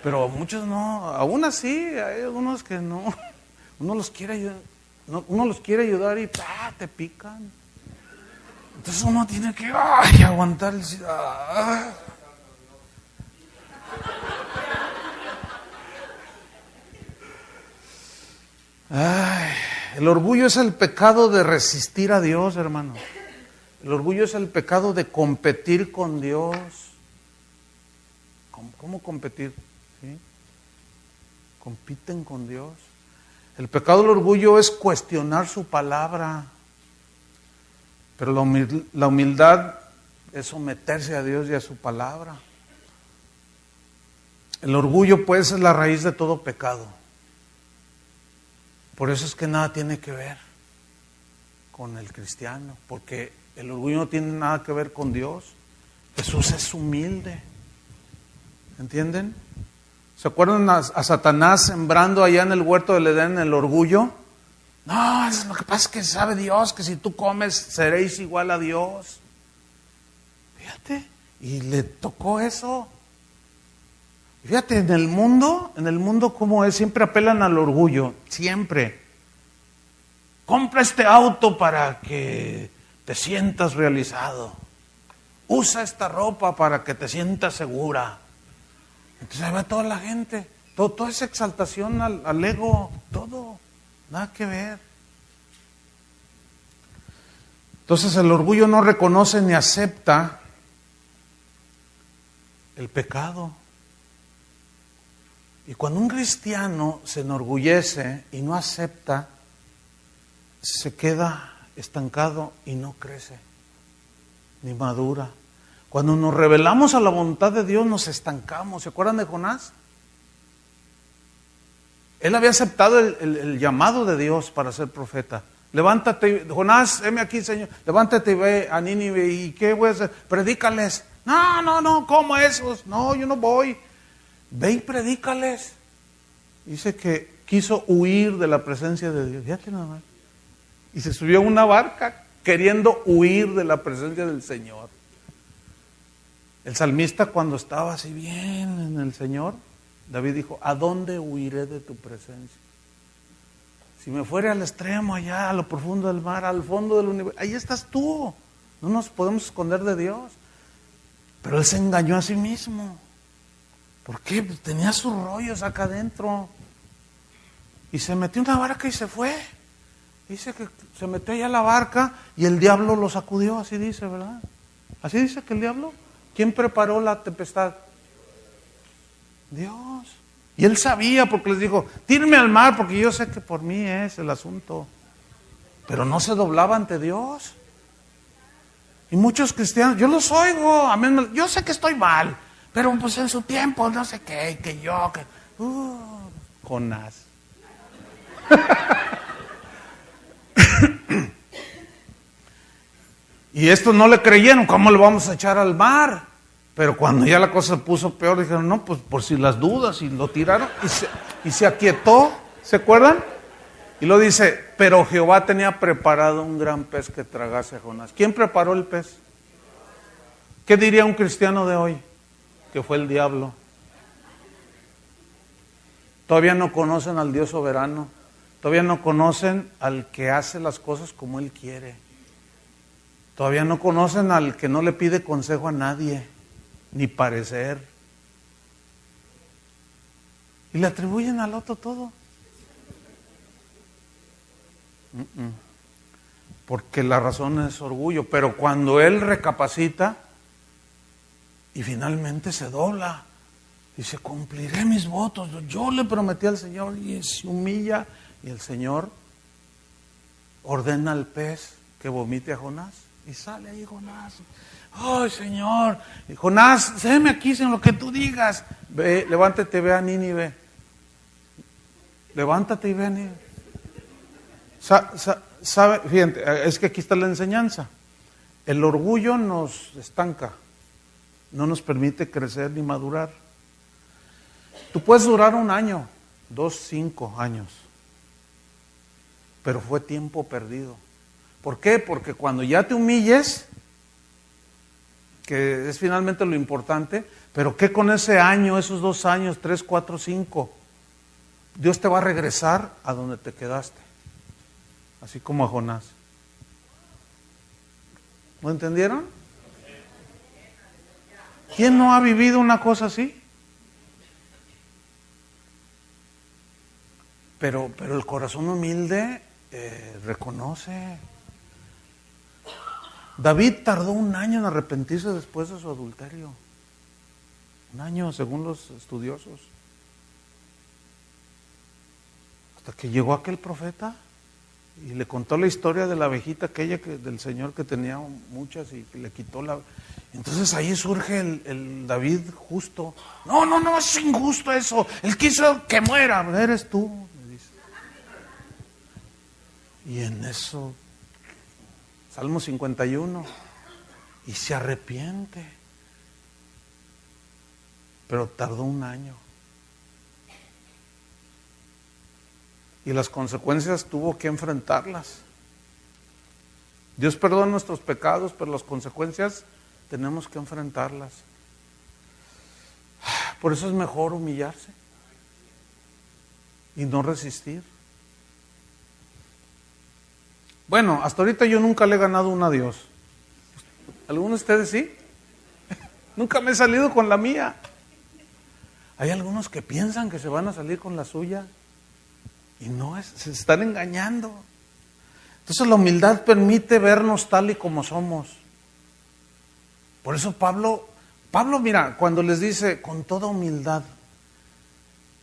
Pero muchos no, aún así, hay algunos que no. Uno los quiere ayudar y te pican. Entonces uno tiene que aguantar el... El orgullo es el pecado de resistir a Dios, hermano. El orgullo es el pecado de competir con Dios. ¿Cómo competir? ¿Sí? Compiten con Dios. El pecado del orgullo es cuestionar su palabra. Pero la humildad es someterse a Dios y a su palabra. El orgullo, pues, es la raíz de todo pecado. Por eso es que nada tiene que ver con el cristiano, porque el orgullo no tiene nada que ver con Dios. Jesús es humilde. ¿Entienden? ¿Se acuerdan a Satanás sembrando allá en el huerto del Edén el orgullo? No, lo que pasa es que sabe Dios que si tú comes seréis igual a Dios. Fíjate, y le tocó eso. Fíjate, en el mundo como es, siempre apelan al orgullo, siempre. Compra este auto para que te sientas realizado. Usa esta ropa para que te sientas segura. Entonces ahí va toda la gente, toda esa exaltación al ego, todo, nada que ver. Entonces el orgullo no reconoce ni acepta el pecado. Y cuando un cristiano se enorgullece y no acepta, se queda estancado y no crece, ni madura. Cuando nos rebelamos a la voluntad de Dios, nos estancamos. ¿Se acuerdan de Jonás? Él había aceptado el llamado de Dios para ser profeta. Levántate, Jonás, heme aquí, Señor. Levántate y ve a Nínive. ¿Y qué voy a hacer? Predícales. No, ¿cómo esos? No, yo no voy. Ve y predícales. Dice que quiso huir de la presencia de Dios. Fíjate nada más. Y se subió a una barca queriendo huir de la presencia del Señor. El salmista, cuando estaba así bien en el Señor, David dijo: ¿a dónde huiré de tu presencia? Si me fuere al extremo allá, a lo profundo del mar, al fondo del universo, ahí estás tú. No nos podemos esconder de Dios. Pero él se engañó a sí mismo. ¿Por qué? Pues tenía sus rollos acá adentro. Y se metió en una barca y se fue. Dice que se metió allá a la barca y el diablo lo sacudió, así dice, ¿verdad? Así dice que el diablo. ¿Quién preparó la tempestad? Dios. Y él sabía, porque les dijo: tírenme al mar, porque yo sé que por mí es el asunto. Pero no se doblaba ante Dios. Y muchos cristianos, yo los oigo, amén, yo sé que estoy mal, pero pues en su tiempo, no sé qué, que yo, que... Jonás. Y estos no le creyeron, ¿cómo le vamos a echar al mar? Pero cuando ya la cosa se puso peor, dijeron: no, pues por si las dudas, y lo tiraron, y se aquietó, ¿se acuerdan? Y lo dice: pero Jehová tenía preparado un gran pez que tragase a Jonás. ¿Quién preparó el pez? ¿Qué diría un cristiano de hoy? Que fue el diablo. Todavía no conocen al Dios soberano. Todavía no conocen al que hace las cosas como Él quiere. Todavía no conocen al que no le pide consejo a nadie, ni parecer. Y le atribuyen al otro todo. Porque la razón es orgullo, pero cuando él recapacita y finalmente se dobla, dice: cumpliré mis votos, yo le prometí al Señor, y se humilla, y el Señor ordena al pez que vomite a Jonás, y sale ahí Jonás. ¡Ay, Señor! Y Jonás, séme aquí en lo que tú digas. Ve, levántate, ve a Nínive. Levántate y ve a Nínive. ¿Sabe? Fíjate, es que aquí está la enseñanza. El orgullo nos estanca, no nos permite crecer ni madurar. Tú puedes durar 1 año, 2, 5 años, pero fue tiempo perdido. ¿Por qué? Porque cuando ya te humilles, que es finalmente lo importante, pero ¿qué con ese año, esos 2 años, 3, 4, 5? Dios te va a regresar a donde te quedaste. Así como a Jonás. ¿Lo entendieron? ¿Quién no ha vivido una cosa así? Pero el corazón humilde reconoce. David tardó 1 año en arrepentirse después de su adulterio. 1 año, según los estudiosos. Hasta que llegó aquel profeta y le contó la historia de la abejita aquella del Señor, que tenía muchas y que le quitó la... Entonces ahí surge el David justo. No, es injusto eso. Él quiso que muera. Eres tú, me dice. Y en eso, Salmo 51, y se arrepiente. Pero tardó 1 año. Y las consecuencias tuvo que enfrentarlas. Dios perdona nuestros pecados, pero las consecuencias tenemos que enfrentarlas. Por eso es mejor humillarse y no resistir. Bueno, hasta ahorita yo nunca le he ganado una a Dios. ¿Algunos de ustedes sí? Nunca me he salido con la mía. Hay algunos que piensan que se van a salir con la suya. Y no, se están engañando. Entonces la humildad permite vernos tal y como somos. Por eso Pablo, mira, cuando les dice con toda humildad,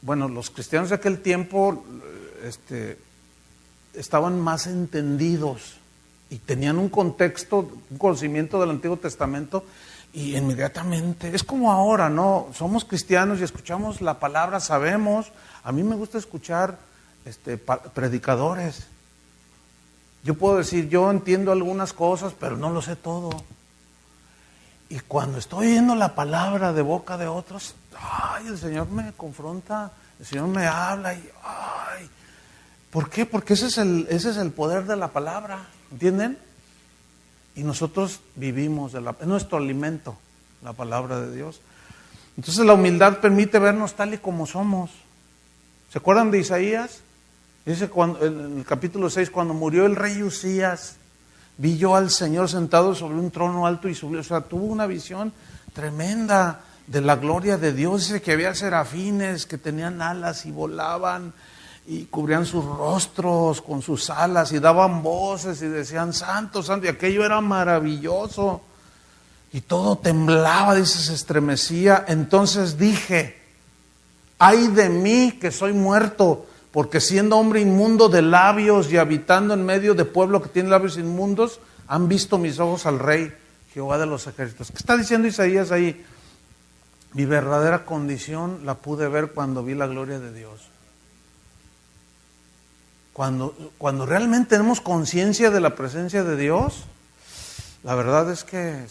bueno, los cristianos de aquel tiempo estaban más entendidos y tenían un contexto, un conocimiento del Antiguo Testamento, y inmediatamente, es como ahora, ¿no? Somos cristianos y escuchamos la palabra, sabemos. A mí me gusta escuchar predicadores. Yo puedo decir, yo entiendo algunas cosas, pero no lo sé todo. Y cuando estoy oyendo la palabra de boca de otros, ay, el Señor me confronta el Señor me habla y, ay, ¿por qué? Porque ese es el poder de la palabra, ¿entienden? Y nosotros vivimos, es nuestro alimento, la palabra de Dios. Entonces la humildad permite vernos tal y como somos. ¿Se acuerdan de Isaías? Dice en el capítulo 6, cuando murió el rey Usías, vi yo al Señor sentado sobre un trono alto y sublime. O sea, tuvo una visión tremenda de la gloria de Dios. Dice que había serafines que tenían alas y volaban y cubrían sus rostros con sus alas y daban voces y decían, santo, santo, y aquello era maravilloso. Y todo temblaba, dice, se estremecía. Entonces dije, ay de mí que soy muerto, porque siendo hombre inmundo de labios y habitando en medio de pueblo que tiene labios inmundos, han visto mis ojos al Rey, Jehová de los ejércitos. ¿Qué está diciendo Isaías ahí? Mi verdadera condición la pude ver cuando vi la gloria de Dios. Cuando realmente tenemos conciencia de la presencia de Dios, la verdad es que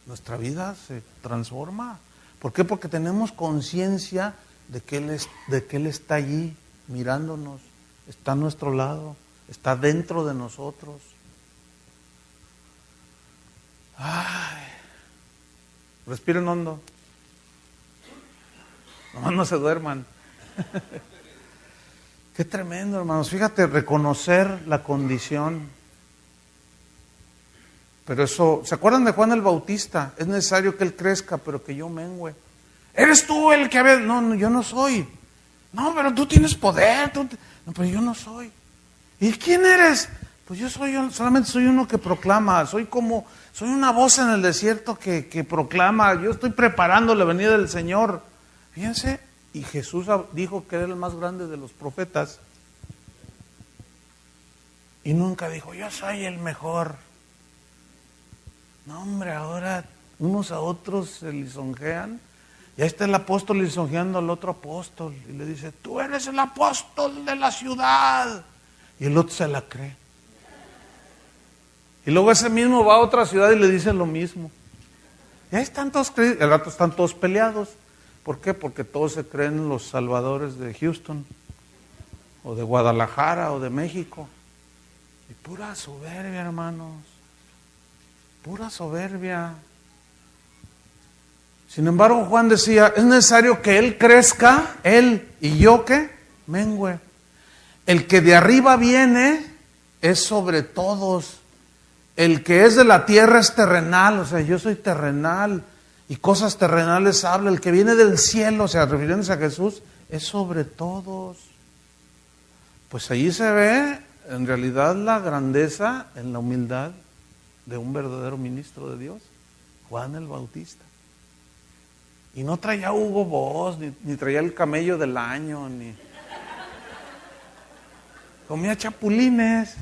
nuestra vida se transforma. ¿Por qué? Porque tenemos conciencia de que Él está allí mirándonos, está a nuestro lado, está dentro de nosotros. Ay, respiren hondo. Nomás no se duerman. Qué tremendo, hermanos. Fíjate, reconocer la condición. Pero eso, ¿se acuerdan de Juan el Bautista? Es necesario que él crezca, pero que yo mengüe. ¿Eres tú el que había? No, yo no soy. No, pero tú tienes poder. No, pero yo no soy. ¿Y quién eres? Pues solamente soy uno que proclama. Soy una voz en el desierto que proclama. Yo estoy preparando la venida del Señor. Fíjense, y Jesús dijo que era el más grande de los profetas. Y nunca dijo, yo soy el mejor. No, hombre, ahora unos a otros se lisonjean. Y ahí está el apóstol lisonjeando al otro apóstol. Y le dice, tú eres el apóstol de la ciudad. Y el otro se la cree. Y luego ese mismo va a otra ciudad y le dice lo mismo. Y ahí están todos creídos. Al rato están todos peleados. ¿Por qué? Porque todos se creen los salvadores de Houston, o de Guadalajara, o de México. Y pura soberbia, hermanos. Pura soberbia. Sin embargo, Juan decía, es necesario que Él crezca, Él, y yo, ¿qué? Mengüe. El que de arriba viene es sobre todos. El que es de la tierra es terrenal, o sea, yo soy terrenal, y cosas terrenales habla. El que viene del cielo, o sea, refiriéndose a Jesús, es sobre todos. Pues allí se ve, en realidad, la grandeza en la humildad de un verdadero ministro de Dios, Juan el Bautista. Y no traía Hugo Boss, ni traía el camello del año, ni comía chapulines.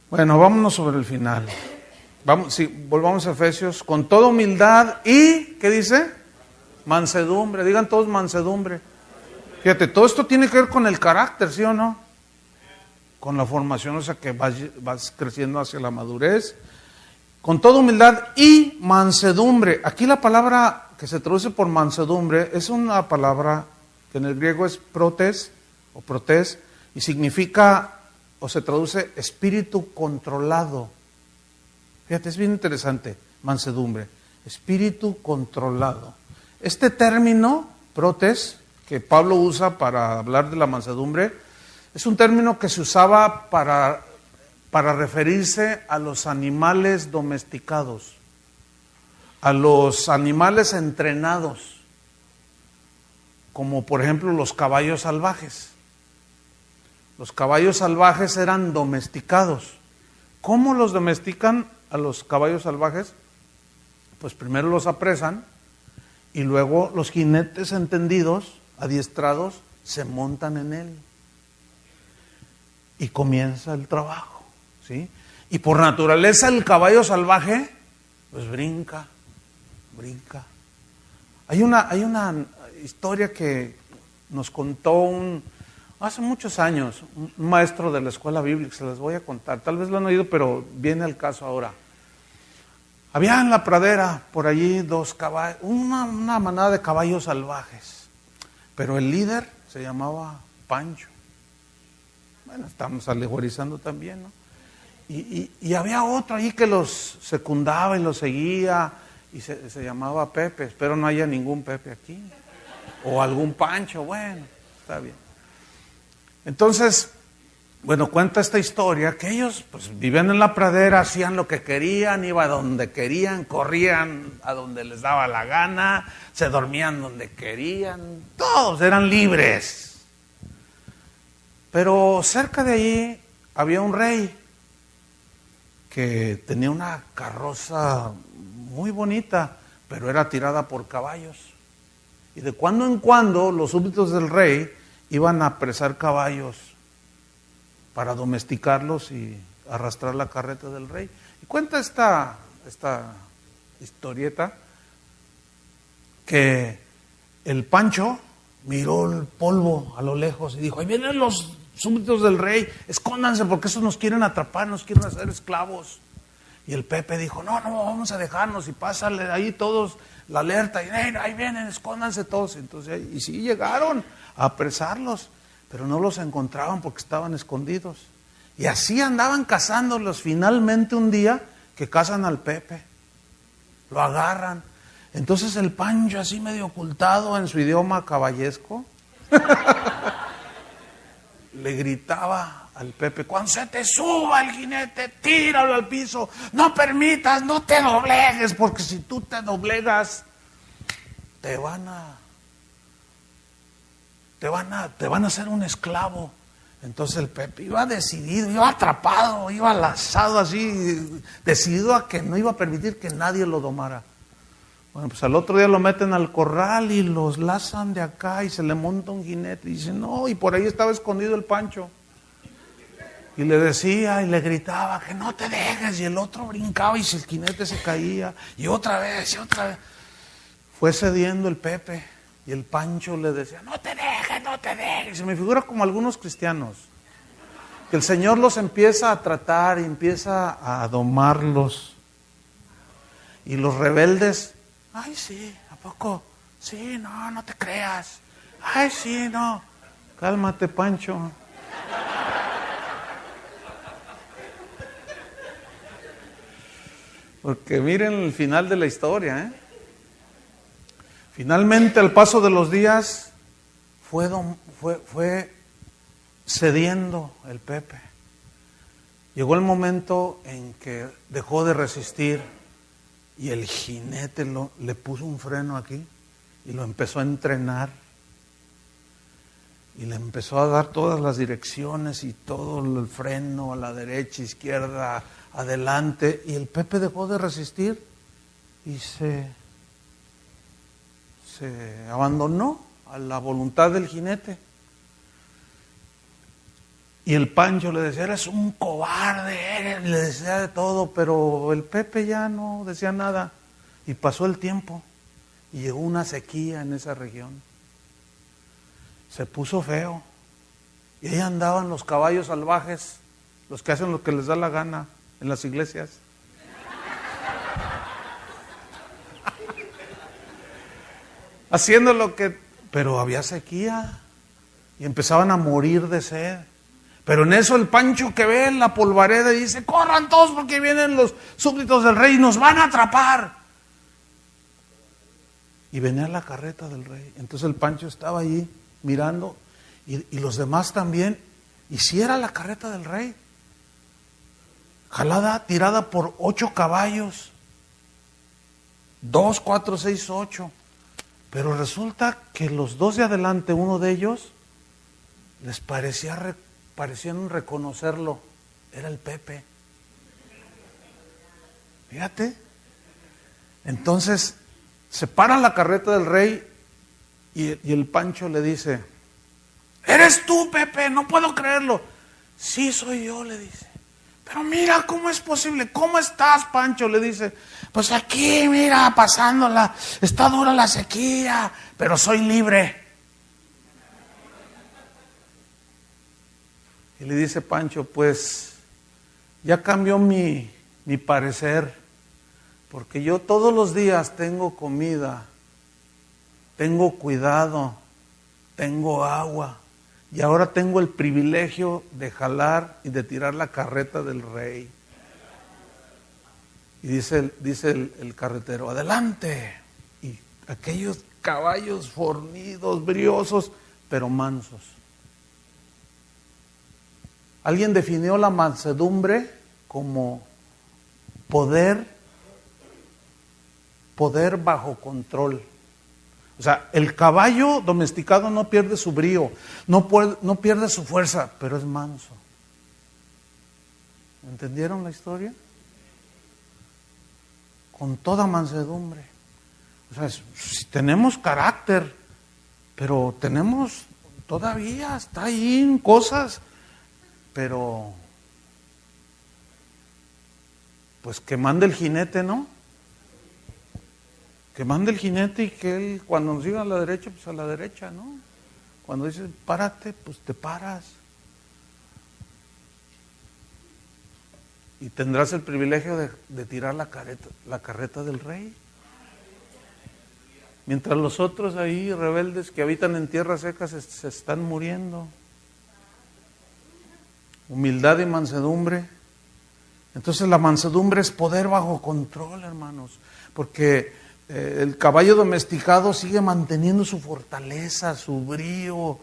Bueno, vámonos sobre el final. Volvamos a Efesios. Con toda humildad y, ¿qué dice? Mansedumbre. Digan todos mansedumbre. Fíjate, todo esto tiene que ver con el carácter, ¿sí o no? Con la formación, o sea que vas creciendo hacia la madurez. Con toda humildad y mansedumbre. Aquí la palabra que se traduce por mansedumbre es una palabra que en el griego es protes o protes y significa, o se traduce espíritu controlado. Fíjate, es bien interesante, mansedumbre, espíritu controlado. Este término, protes, que Pablo usa para hablar de la mansedumbre, es un término que se usaba para referirse a los animales domesticados, a los animales entrenados, como por ejemplo los caballos salvajes. Los caballos salvajes eran domesticados. ¿Cómo los domestican a los caballos salvajes? Pues primero los apresan y luego los jinetes entendidos, adiestrados, se montan en él. Y comienza el trabajo, ¿sí? Y por naturaleza el caballo salvaje, pues brinca. Hay una historia que nos contó hace muchos años, un maestro de la escuela bíblica, se las voy a contar. Tal vez lo han oído, pero viene al caso ahora. Había en la pradera por allí dos caballos, una manada de caballos salvajes, pero el líder se llamaba Pancho. Bueno, estamos alegorizando también, ¿no? Y había otro ahí que los secundaba y los seguía, y se llamaba Pepe. Espero no haya ningún Pepe aquí, o algún Pancho. Bueno, está bien. Entonces, bueno, cuenta esta historia que ellos pues vivían en la pradera, hacían lo que querían, iban a donde querían, corrían a donde les daba la gana, se dormían donde querían, todos eran libres. Pero cerca de allí había un rey que tenía una carroza muy bonita, pero era tirada por caballos. Y de cuando en cuando los súbditos del rey iban a apresar caballos para domesticarlos y arrastrar la carreta del rey. Y cuenta esta historieta que el Pancho miró el polvo a lo lejos y dijo: ahí vienen los súbditos del rey, escóndanse porque esos nos quieren atrapar, nos quieren hacer esclavos. Y el Pepe dijo: no, vamos a dejarnos, y pásale ahí todos la alerta, y ahí vienen, escóndanse todos. Entonces, y sí llegaron a apresarlos, pero no los encontraban porque estaban escondidos. Y así andaban cazándolos. Finalmente un día que cazan al Pepe, lo agarran. Entonces el Pancho, así medio ocultado en su idioma caballesco, le gritaba al Pepe: cuando se te suba el jinete, tíralo al piso, no permitas, no te doblegues, porque si tú te doblegas, te van a hacer un esclavo. Entonces el Pepe iba decidido, iba atrapado, iba lazado así, decidido a que no iba a permitir que nadie lo domara. Bueno, pues al otro día lo meten al corral y los lazan de acá y se le monta un jinete y dice: no, y por ahí estaba escondido el Pancho. Y le decía y le gritaba que no te dejes, y el otro brincaba y si el jinete se caía, y otra vez, y otra vez. Fue cediendo el Pepe y el Pancho le decía: no te dejes, no te dejes. Y se me figura como algunos cristianos, que el Señor los empieza a tratar y empieza a domarlos. Y los rebeldes: ay, sí, ¿a poco? Sí, no te creas. Ay, sí, no. Cálmate, Pancho. Porque miren el final de la historia, ¿eh? Finalmente, al paso de los días, fue cediendo el Pepe. Llegó el momento en que dejó de resistir y el jinete le puso un freno aquí y lo empezó a entrenar. Y le empezó a dar todas las direcciones y todo el freno a la derecha, izquierda, adelante. Y el Pepe dejó de resistir y se abandonó a la voluntad del jinete. Y el Pancho le decía: eres un cobarde, le decía de todo, pero el Pepe ya no decía nada. Y pasó el tiempo y llegó una sequía en esa región. Se puso feo y ahí andaban los caballos salvajes, los que hacen lo que les da la gana en las iglesias. Haciendo lo que... Pero había sequía y empezaban a morir de sed. Pero en eso el Pancho, que ve la polvareda, y dice: corran todos porque vienen los súbditos del rey y nos van a atrapar. Y venía la carreta del rey. Entonces el Pancho estaba allí mirando y los demás también. Y si era la carreta del rey, jalada, tirada por 8 caballos, 2, 4, 6, 8. Pero resulta que los 2 de adelante, uno de ellos, les parecían reconocerlo. Era el Pepe. Fíjate. Entonces se para la carreta del rey y el Pancho le dice: ¿eres tú, Pepe? No puedo creerlo. Sí, soy yo, le dice. Pero mira, ¿cómo es posible? ¿Cómo estás, Pancho? Le dice: pues aquí, mira, pasándola. Está dura la sequía, pero soy libre. Y le dice Pancho: pues ya cambió mi parecer. Porque yo todos los días tengo comida, tengo cuidado, tengo agua. Y ahora tengo el privilegio de jalar y de tirar la carreta del rey. Y dice el carretero, adelante. Y aquellos caballos fornidos, briosos, pero mansos. Alguien definió la mansedumbre como poder bajo control. O sea, el caballo domesticado no pierde su brío, no pierde su fuerza, pero es manso. ¿Entendieron la historia? Con toda mansedumbre. O sea, si tenemos carácter, pero tenemos todavía, está ahí en cosas, pero pues que mande el jinete, ¿no? Que mande el jinete y que él cuando nos diga a la derecha, pues a la derecha, ¿no? Cuando dice párate, pues te paras. Y tendrás el privilegio de tirar la carreta del rey. Mientras los otros ahí, rebeldes que habitan en tierras secas, se están muriendo. Humildad y mansedumbre. Entonces la mansedumbre es poder bajo control, hermanos. Porque el caballo domesticado sigue manteniendo su fortaleza, su brío,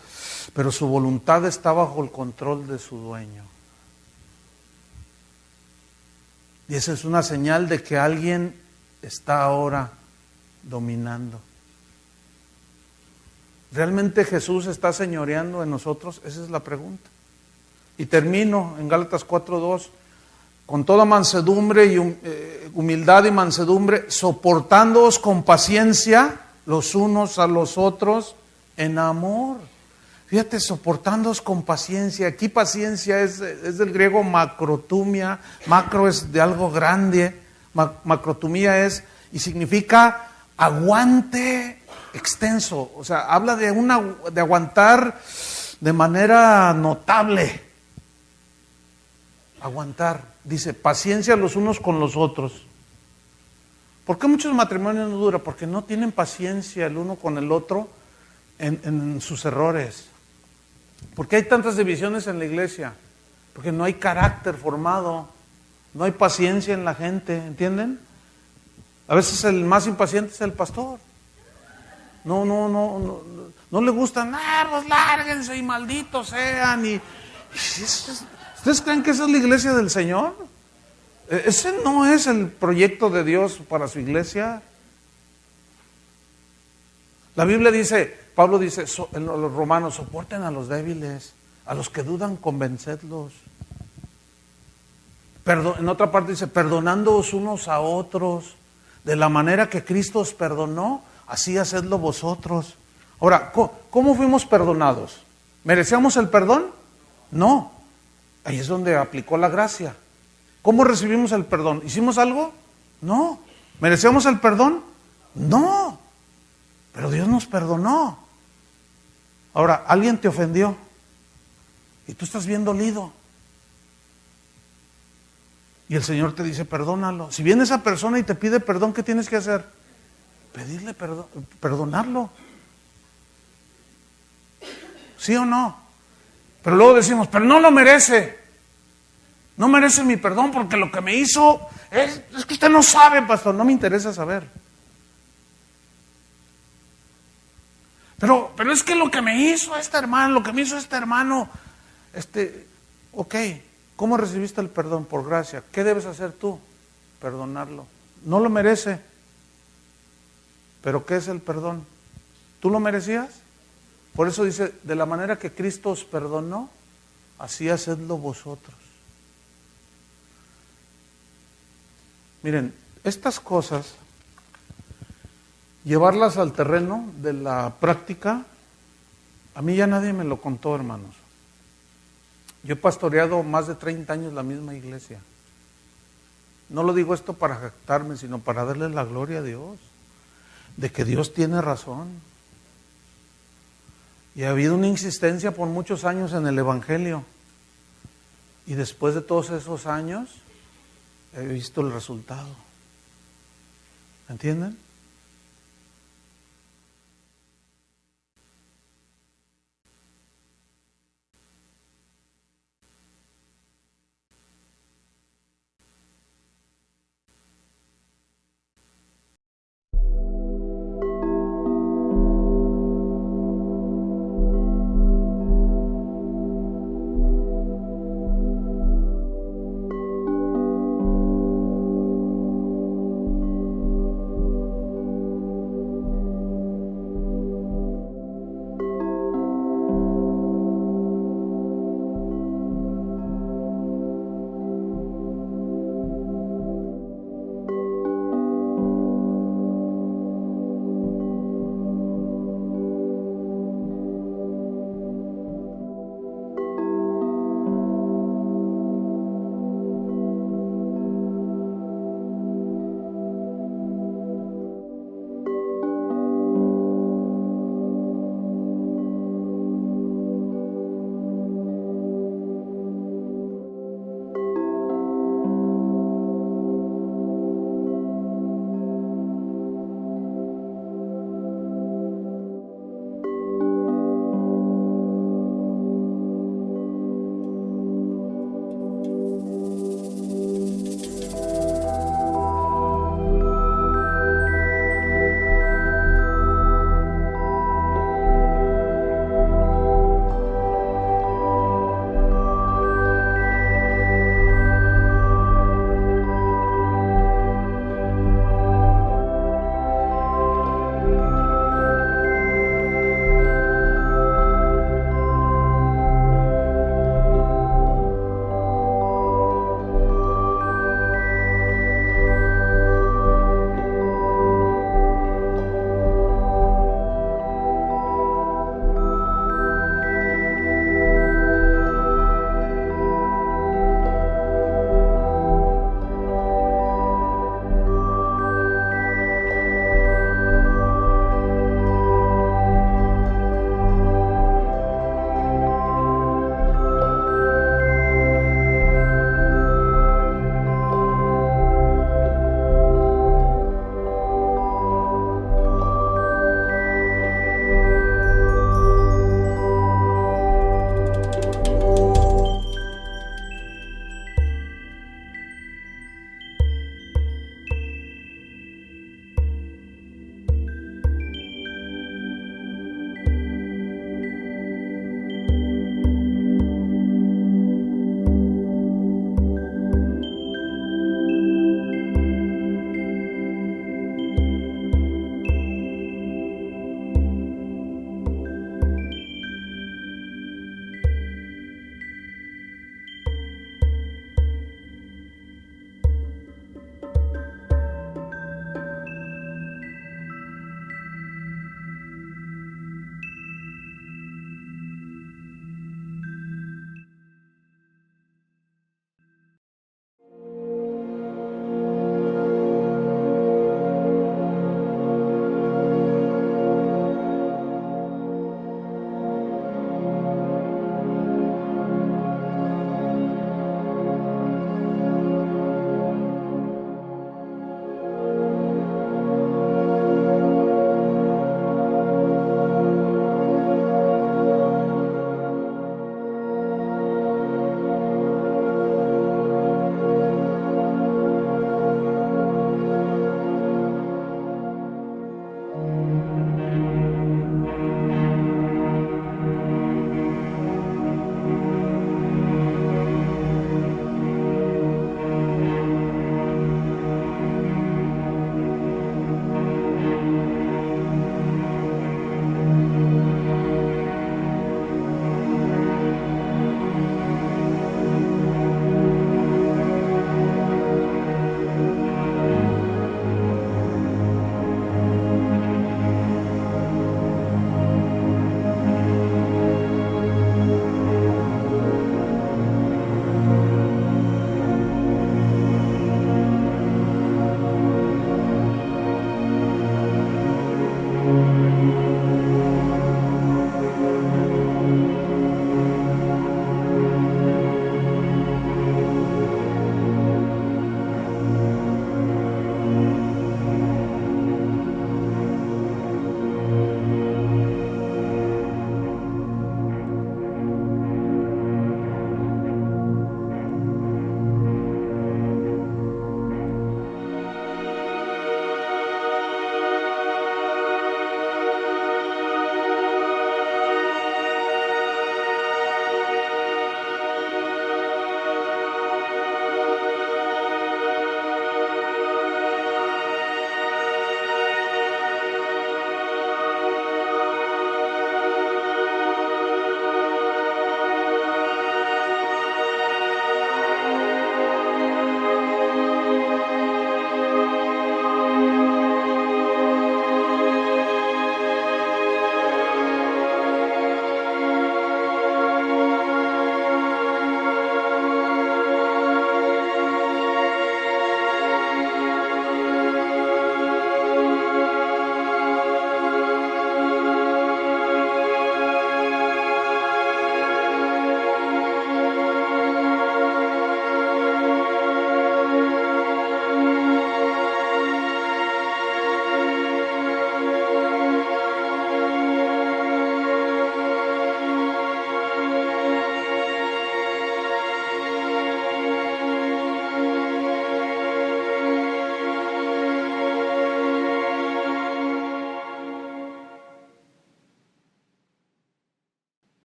pero su voluntad está bajo el control de su dueño. Y esa es una señal de que alguien está ahora dominando. ¿Realmente Jesús está señoreando en nosotros? Esa es la pregunta. Y termino en Gálatas 4:2. Con toda mansedumbre y humildad y mansedumbre, soportándoos con paciencia los unos a los otros en amor. Fíjate, soportándoos con paciencia. Aquí paciencia es del griego macrotumia. Macro es de algo grande. Macrotumia es y significa aguante extenso. O sea, habla de aguantar de manera notable. Aguantar. Dice, paciencia los unos con los otros. ¿Por qué muchos matrimonios no duran? Porque no tienen paciencia el uno con el otro en sus errores. ¿Por qué hay tantas divisiones en la iglesia? Porque no hay carácter formado, no hay paciencia en la gente, ¿entienden? A veces el más impaciente es el pastor. No le gustan, pues lárguense y malditos sean. ¿Ustedes creen que esa es la iglesia del Señor? Ese no es el proyecto de Dios para su iglesia. La Biblia dice, Pablo dice en los romanos, soporten a los débiles, a los que dudan, convencedlos. En otra parte dice, perdonándoos unos a otros, de la manera que Cristo os perdonó, así hacedlo vosotros. Ahora, ¿cómo fuimos perdonados? ¿Merecíamos el perdón? No. Ahí es donde aplicó la gracia. ¿Cómo recibimos el perdón? ¿Hicimos algo? No. ¿Merecíamos el perdón? No. Pero Dios nos perdonó. Ahora, alguien te ofendió y tú estás bien dolido. Y el Señor te dice, perdónalo. Si viene esa persona y te pide perdón, ¿qué tienes que hacer? Pedirle perdón, perdonarlo. ¿Sí o no? Pero luego decimos, pero no lo merece. No merece mi perdón porque lo que me hizo es que usted no sabe, pastor. No me interesa saber. Pero es que lo que me hizo este hermano, ok, ¿cómo recibiste el perdón? Por gracia. ¿Qué debes hacer tú? Perdonarlo. No lo merece. ¿Pero qué es el perdón? ¿Tú lo merecías? Por eso dice, de la manera que Cristo os perdonó, así hacedlo vosotros. Miren, estas cosas, llevarlas al terreno de la práctica, a mí ya nadie me lo contó, hermanos. Yo he pastoreado más de 30 años la misma iglesia. No lo digo esto para jactarme, sino para darle la gloria a Dios, de que Dios tiene razón. Y ha habido una insistencia por muchos años en el Evangelio. Y después de todos esos años, he visto el resultado. ¿Entienden?